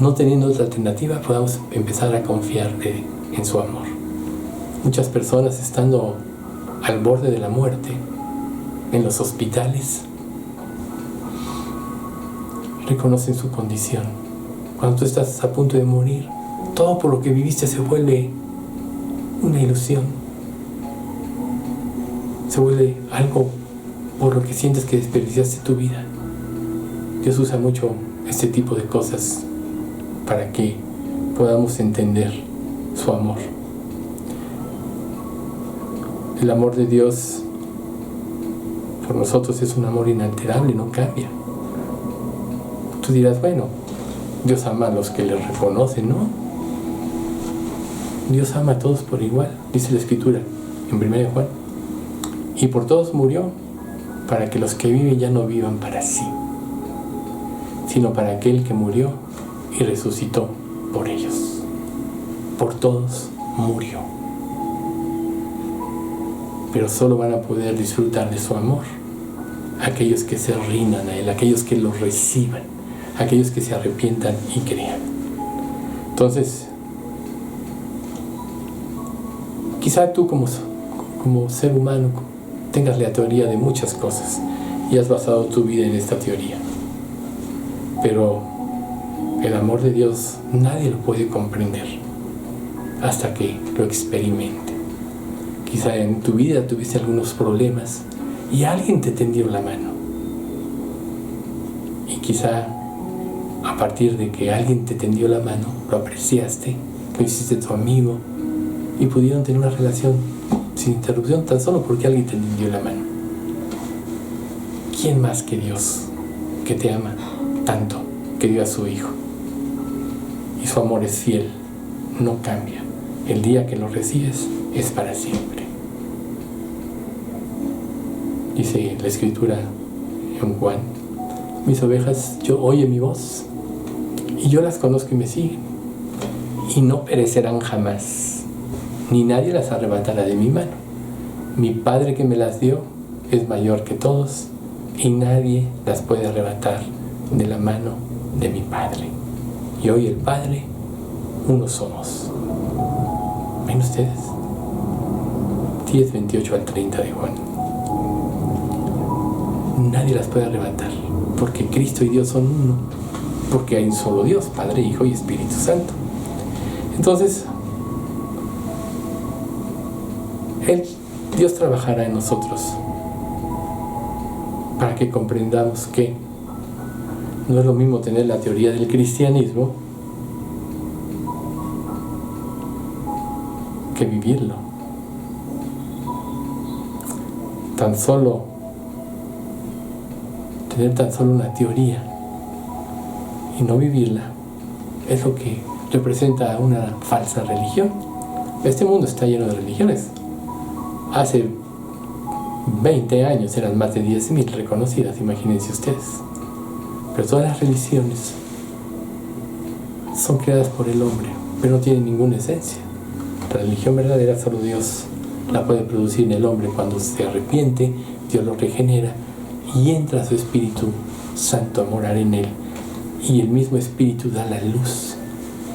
S2: no teniendo otra alternativa, podamos empezar a confiar en su amor. Muchas personas, estando al borde de la muerte, en los hospitales, reconocen su condición. Cuando tú estás a punto de morir, todo por lo que viviste se vuelve una ilusión. Se vuelve algo por lo que sientes que desperdiciaste tu vida. Dios usa mucho este tipo de cosas para que podamos entender su amor. El amor de Dios por nosotros es un amor inalterable, no cambia. Tú dirás, bueno, Dios ama a los que le reconocen, ¿no? Dios ama a todos por igual, dice la Escritura en 1 Juan. Y por todos murió, para que los que viven ya no vivan para sí, sino para aquel que murió y resucitó por ellos. Por todos murió. Pero solo van a poder disfrutar de su amor aquellos que se rindan a Él, aquellos que lo reciban, aquellos que se arrepientan y crean. Entonces, quizá tú como ser humano tengas la teoría de muchas cosas y has basado tu vida en esta teoría. Pero el amor de Dios nadie lo puede comprender hasta que lo experimente. Quizá en tu vida tuviste algunos problemas y alguien te tendió la mano. Y quizá a partir de que alguien te tendió la mano, lo apreciaste, lo hiciste tu amigo y pudieron tener una relación sin interrupción tan solo porque alguien te tendió la mano. ¿Quién más que Dios, que te ama tanto, que dio a su Hijo? Y su amor es fiel, no cambia. El día que lo recibes es para siempre. Dice la Escritura en Juan: mis ovejas oyen mi voz y yo las conozco y me siguen y no perecerán jamás, ni nadie las arrebatará de mi mano. Mi Padre que me las dio es mayor que todos y nadie las puede arrebatar de la mano de mi Padre. Y hoy el Padre, uno somos. ¿Ven ustedes? 10:28 al 30 de Juan. nadie las puede arrebatar, porque Cristo y Dios son uno, porque hay un solo Dios, Padre, Hijo y Espíritu Santo. Entonces, Dios trabajará en nosotros para que comprendamos que no es lo mismo tener la teoría del cristianismo que vivirlo. Tener tan solo una teoría y no vivirla es lo que representa una falsa religión. Este mundo está lleno de religiones. Hace 20 años eran más de 10,000 reconocidas, imagínense ustedes. Pero todas las religiones son creadas por el hombre, pero no tienen ninguna esencia. La religión verdadera solo Dios la puede producir en el hombre cuando se arrepiente, Dios lo regenera y entra su Espíritu Santo a morar en él. Y el mismo Espíritu da la luz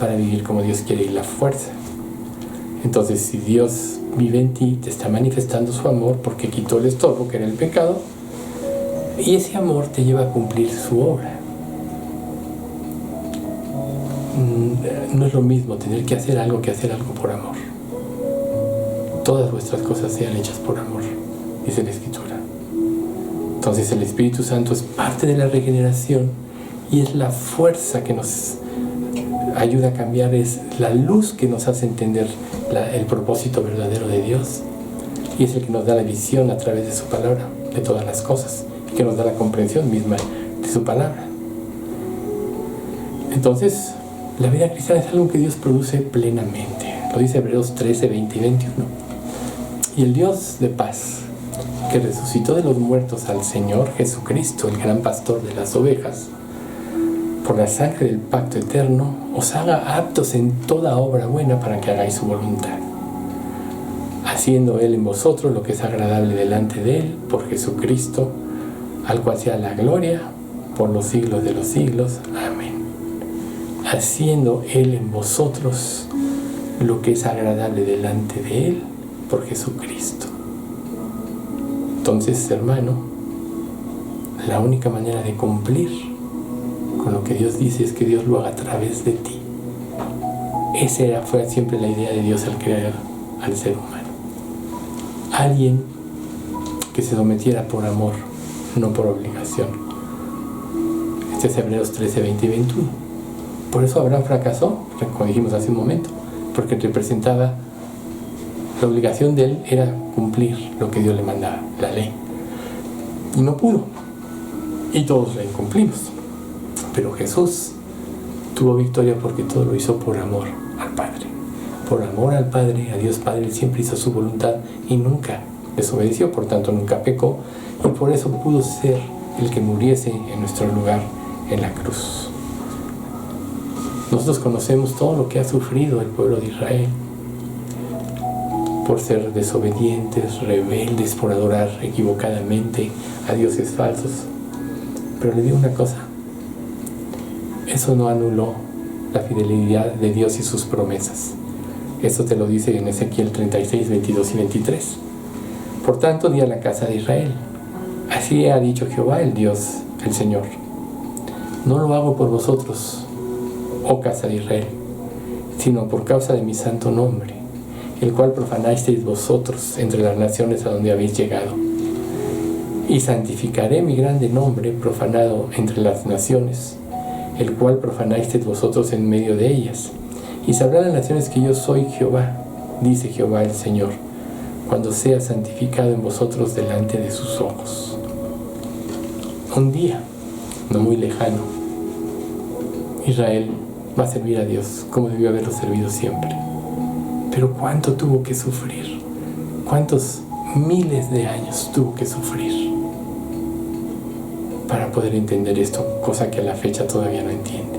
S2: para vivir como Dios quiere y la fuerza. Entonces, si Dios vive en ti, te está manifestando su amor porque quitó el estorbo que era el pecado, y ese amor te lleva a cumplir su obra. No es lo mismo tener que hacer algo que hacer algo por amor. Todas vuestras cosas sean hechas por amor, dice la Escritura. Entonces el Espíritu Santo es parte de la regeneración y es la fuerza que nos ayuda a cambiar, es la luz que nos hace entender el propósito verdadero de Dios, y es el que nos da la visión a través de su palabra de todas las cosas, y que nos da la comprensión misma de su palabra. Entonces la vida cristiana es algo que Dios produce plenamente, lo dice Hebreos 13, 20 y 21. Y el Dios de paz, que resucitó de los muertos al Señor Jesucristo, el gran pastor de las ovejas, por la sangre del pacto eterno, os haga aptos en toda obra buena para que hagáis su voluntad, haciendo Él en vosotros lo que es agradable delante de Él, por Jesucristo, al cual sea la gloria por los siglos de los siglos. Amén. Haciendo Él en vosotros lo que es agradable delante de Él, por Jesucristo. Entonces, hermano, la única manera de cumplir con lo que Dios dice es que Dios lo haga a través de ti. Esa fue siempre la idea de Dios al crear al ser humano. Alguien que se sometiera por amor, no por obligación. Este es Hebreos 13, 20 y 21. Por eso Abraham fracasó, como dijimos hace un momento, porque representaba la obligación de él era cumplir lo que Dios le mandaba, la ley. Y no pudo. Y todos la incumplimos. Pero Jesús tuvo victoria porque todo lo hizo por amor al Padre. Por amor al Padre, a Dios Padre, Él siempre hizo su voluntad y nunca desobedeció, por tanto nunca pecó. Y por eso pudo ser el que muriese en nuestro lugar en la cruz. Nosotros conocemos todo lo que ha sufrido el pueblo de Israel por ser desobedientes, rebeldes, por adorar equivocadamente a dioses falsos. Pero le digo una cosa, eso no anuló la fidelidad de Dios y sus promesas. Eso te lo dice en Ezequiel 36, 22 y 23. Por tanto, di a la casa de Israel, así ha dicho Jehová, el Dios, el Señor. No lo hago por vosotros, oh casa de Israel, sino por causa de mi santo nombre, el cual profanasteis vosotros entre las naciones a donde habéis llegado. Y santificaré mi grande nombre profanado entre las naciones, el cual profanasteis vosotros en medio de ellas. Y sabrán las naciones que yo soy Jehová, dice Jehová el Señor, cuando sea santificado en vosotros delante de sus ojos. Un día, no muy lejano, Israel va a servir a Dios como debió haberlo servido siempre. Pero ¿cuánto tuvo que sufrir? ¿Cuántos miles de años tuvo que sufrir para poder entender esto? Cosa que a la fecha todavía no entiende.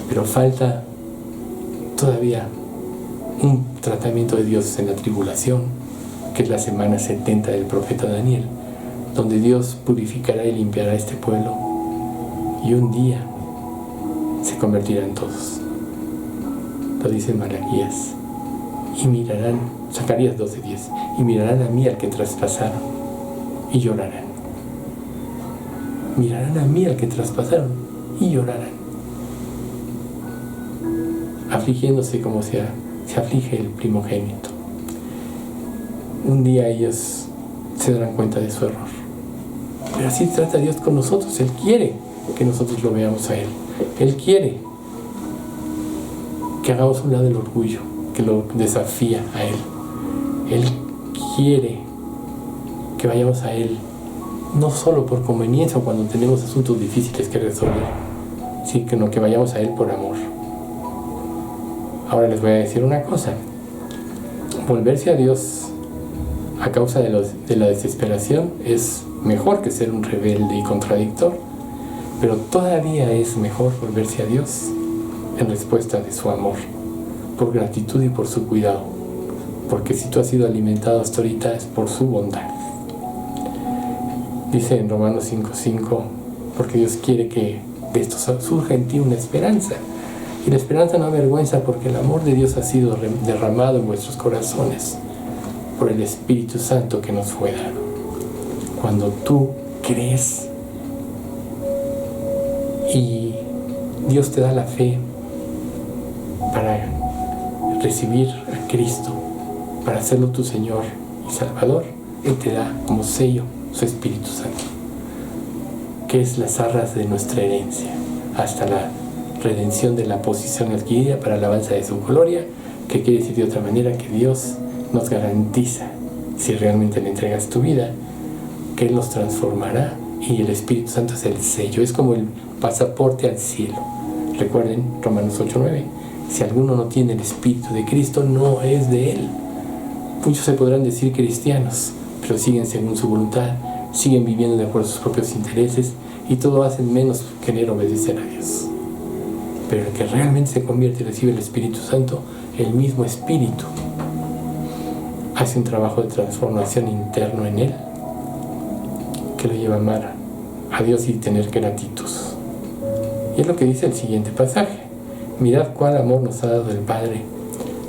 S2: Pero falta todavía un tratamiento de Dios en la tribulación, que es la semana 70 del profeta Daniel, donde Dios purificará y limpiará a este pueblo, y un día se convertirán todos. Lo dice Malaquías. Y mirarán, Zacarías 12:10, y mirarán a mí al que traspasaron, y llorarán. mirarán a mí al que traspasaron y llorarán, afligiéndose como se aflige el primogénito. Un día ellos se darán cuenta de su error. Pero así trata Dios con nosotros. Él quiere que nosotros lo veamos a Él. Él quiere que hagamos un lado del orgullo que lo desafía a Él. Él quiere que vayamos a Él no solo por conveniencia o cuando tenemos asuntos difíciles que resolver, sino que vayamos a Él por amor. Ahora les voy a decir una cosa. Volverse a Dios a causa de la desesperación es mejor que ser un rebelde y contradictor, pero todavía es mejor volverse a Dios en respuesta de su amor, por gratitud y por su cuidado, porque si tú has sido alimentado hasta ahorita es por su bondad. Dice en Romanos 5:5, porque Dios quiere que de esto surja en ti una esperanza, y la esperanza no avergüenza porque el amor de Dios ha sido derramado en vuestros corazones por el Espíritu Santo que nos fue dado. Cuando tú crees y Dios te da la fe para recibir a Cristo, para hacerlo tu Señor y Salvador, Él te da como sello su Espíritu Santo, que es las arras de nuestra herencia, hasta la redención de la posición adquirida para la alabanza de su gloria, que quiere decir de otra manera que Dios nos garantiza, si realmente le entregas tu vida, que Él nos transformará, y el Espíritu Santo es el sello, es como el pasaporte al cielo. Recuerden Romanos 8:9, si alguno no tiene el Espíritu de Cristo, no es de Él. Muchos se podrán decir cristianos, pero siguen según su voluntad, siguen viviendo de acuerdo a sus propios intereses y todo hacen menos querer obedecer a Dios. Pero el que realmente se convierte y recibe el Espíritu Santo, el mismo Espíritu, hace un trabajo de transformación interno en él que lo lleva a amar a Dios y tener gratitud. Y es lo que dice el siguiente pasaje: mirad cuál amor nos ha dado el Padre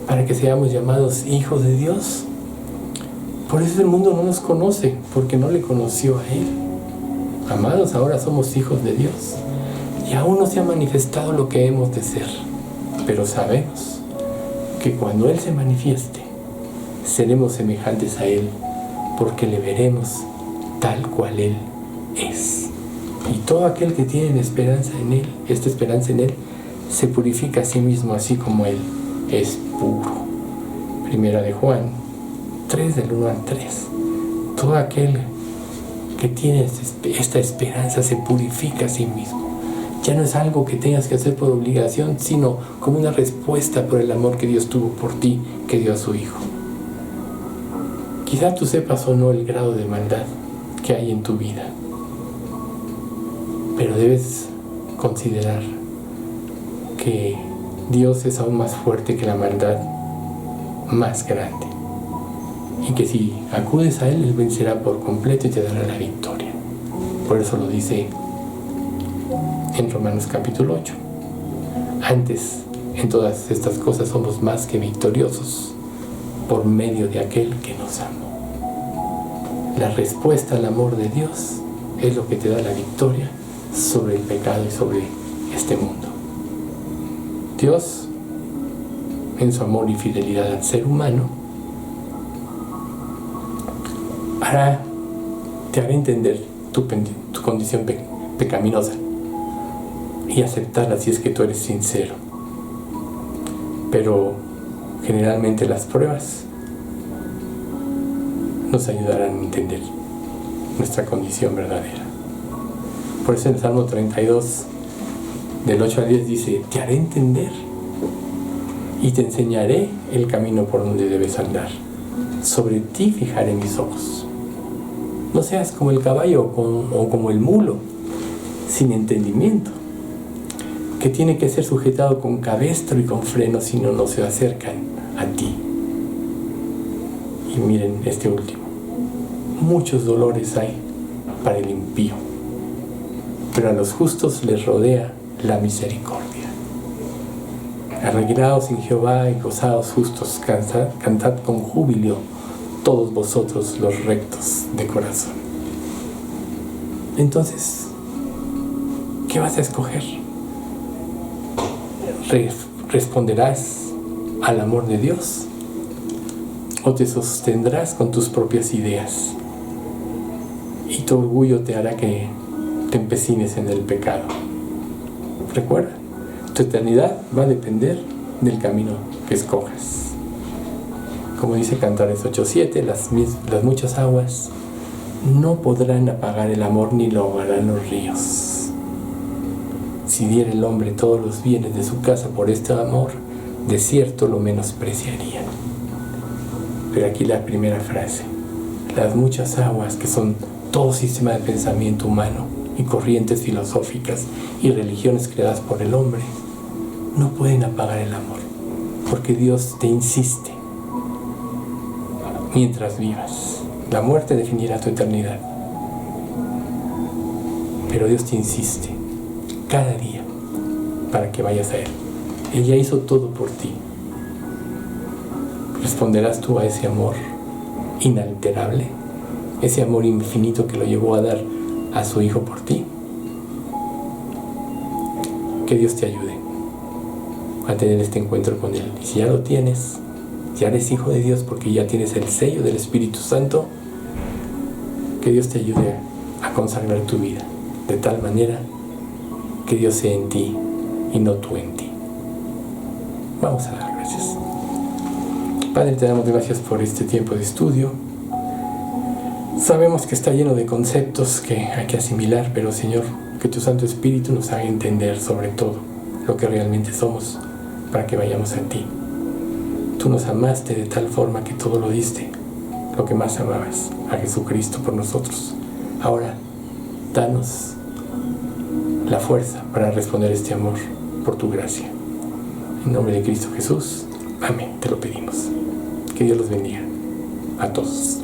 S2: para que seamos llamados hijos de Dios. Por eso el mundo no nos conoce, porque no le conoció a Él. Amados, ahora somos hijos de Dios y aún no se ha manifestado lo que hemos de ser, pero sabemos que cuando Él se manifieste seremos semejantes a Él, porque le veremos tal cual Él es. Y todo aquel que tiene esperanza en Él, esta esperanza en Él, se purifica a sí mismo así como Él es puro. Primera de Juan 3, del 1 al 3. Todo aquel que tiene esta esperanza se purifica a sí mismo. Ya no es algo que tengas que hacer por obligación, sino como una respuesta por el amor que Dios tuvo por ti, que dio a su Hijo. Quizá tú sepas o no el grado de maldad que hay en tu vida, pero debes considerar que Dios es aún más fuerte que la maldad más grande, y que si acudes a Él, Él vencerá por completo y te dará la victoria. Por eso lo dice en Romanos capítulo 8. Antes, en todas estas cosas somos más que victoriosos por medio de aquel que nos amó. La respuesta al amor de Dios es lo que te da la victoria sobre el pecado y sobre este mundo. Dios, en su amor y fidelidad al ser humano, te hará entender tu condición pecaminosa y aceptarla si es que tú eres sincero. Pero generalmente las pruebas nos ayudarán a entender nuestra condición verdadera. Por eso en el Salmo 32, del 8 al 10 dice: te haré entender y te enseñaré el camino por donde debes andar. Sobre ti fijaré mis ojos. No seas como el caballo o como el mulo, sin entendimiento, que tiene que ser sujetado con cabestro y con freno, si no se acercan a ti. Y miren este último: muchos dolores hay para el impío, pero a los justos les rodea la misericordia. Arreglaos en Jehová y gozaos justos, cantad con júbilo todos vosotros los rectos de corazón. Entonces, ¿Qué vas a escoger? ¿Responderás al amor de Dios o te sostendrás con tus propias ideas y tu orgullo te hará que te empecines en el pecado? Recuerda, tu eternidad va a depender del camino que escojas. Como dice Cantares 8:7, las muchas aguas no podrán apagar el amor ni lo ahogarán los ríos. Si diera el hombre todos los bienes de su casa por este amor, de cierto lo menospreciaría. Pero aquí la primera frase: las muchas aguas, que son todo sistema de pensamiento humano y corrientes filosóficas y religiones creadas por el hombre, no pueden apagar el amor, porque Dios te insiste mientras vivas. La muerte definirá tu eternidad, pero Dios te insiste cada día para que vayas a Él. Él ya hizo todo por ti. ¿Responderás tú a ese amor inalterable? Ese amor infinito que lo llevó a dar a su Hijo por ti. Que Dios te ayude a tener este encuentro con Él. Y si ya lo tienes, ya eres hijo de Dios porque ya tienes el sello del Espíritu Santo, que Dios te ayude a consagrar tu vida de tal manera que Dios sea en ti y no tú en ti. Vamos a dar gracias. Padre, te damos gracias por este tiempo de estudio. Sabemos que está lleno de conceptos que hay que asimilar, pero Señor, que tu Santo Espíritu nos haga entender sobre todo lo que realmente somos para que vayamos a ti. Tú nos amaste de tal forma que todo lo diste, lo que más amabas, a Jesucristo por nosotros. Ahora, danos la fuerza para responder este amor por tu gracia. En nombre de Cristo Jesús, amén, te lo pedimos. Que Dios los bendiga a todos.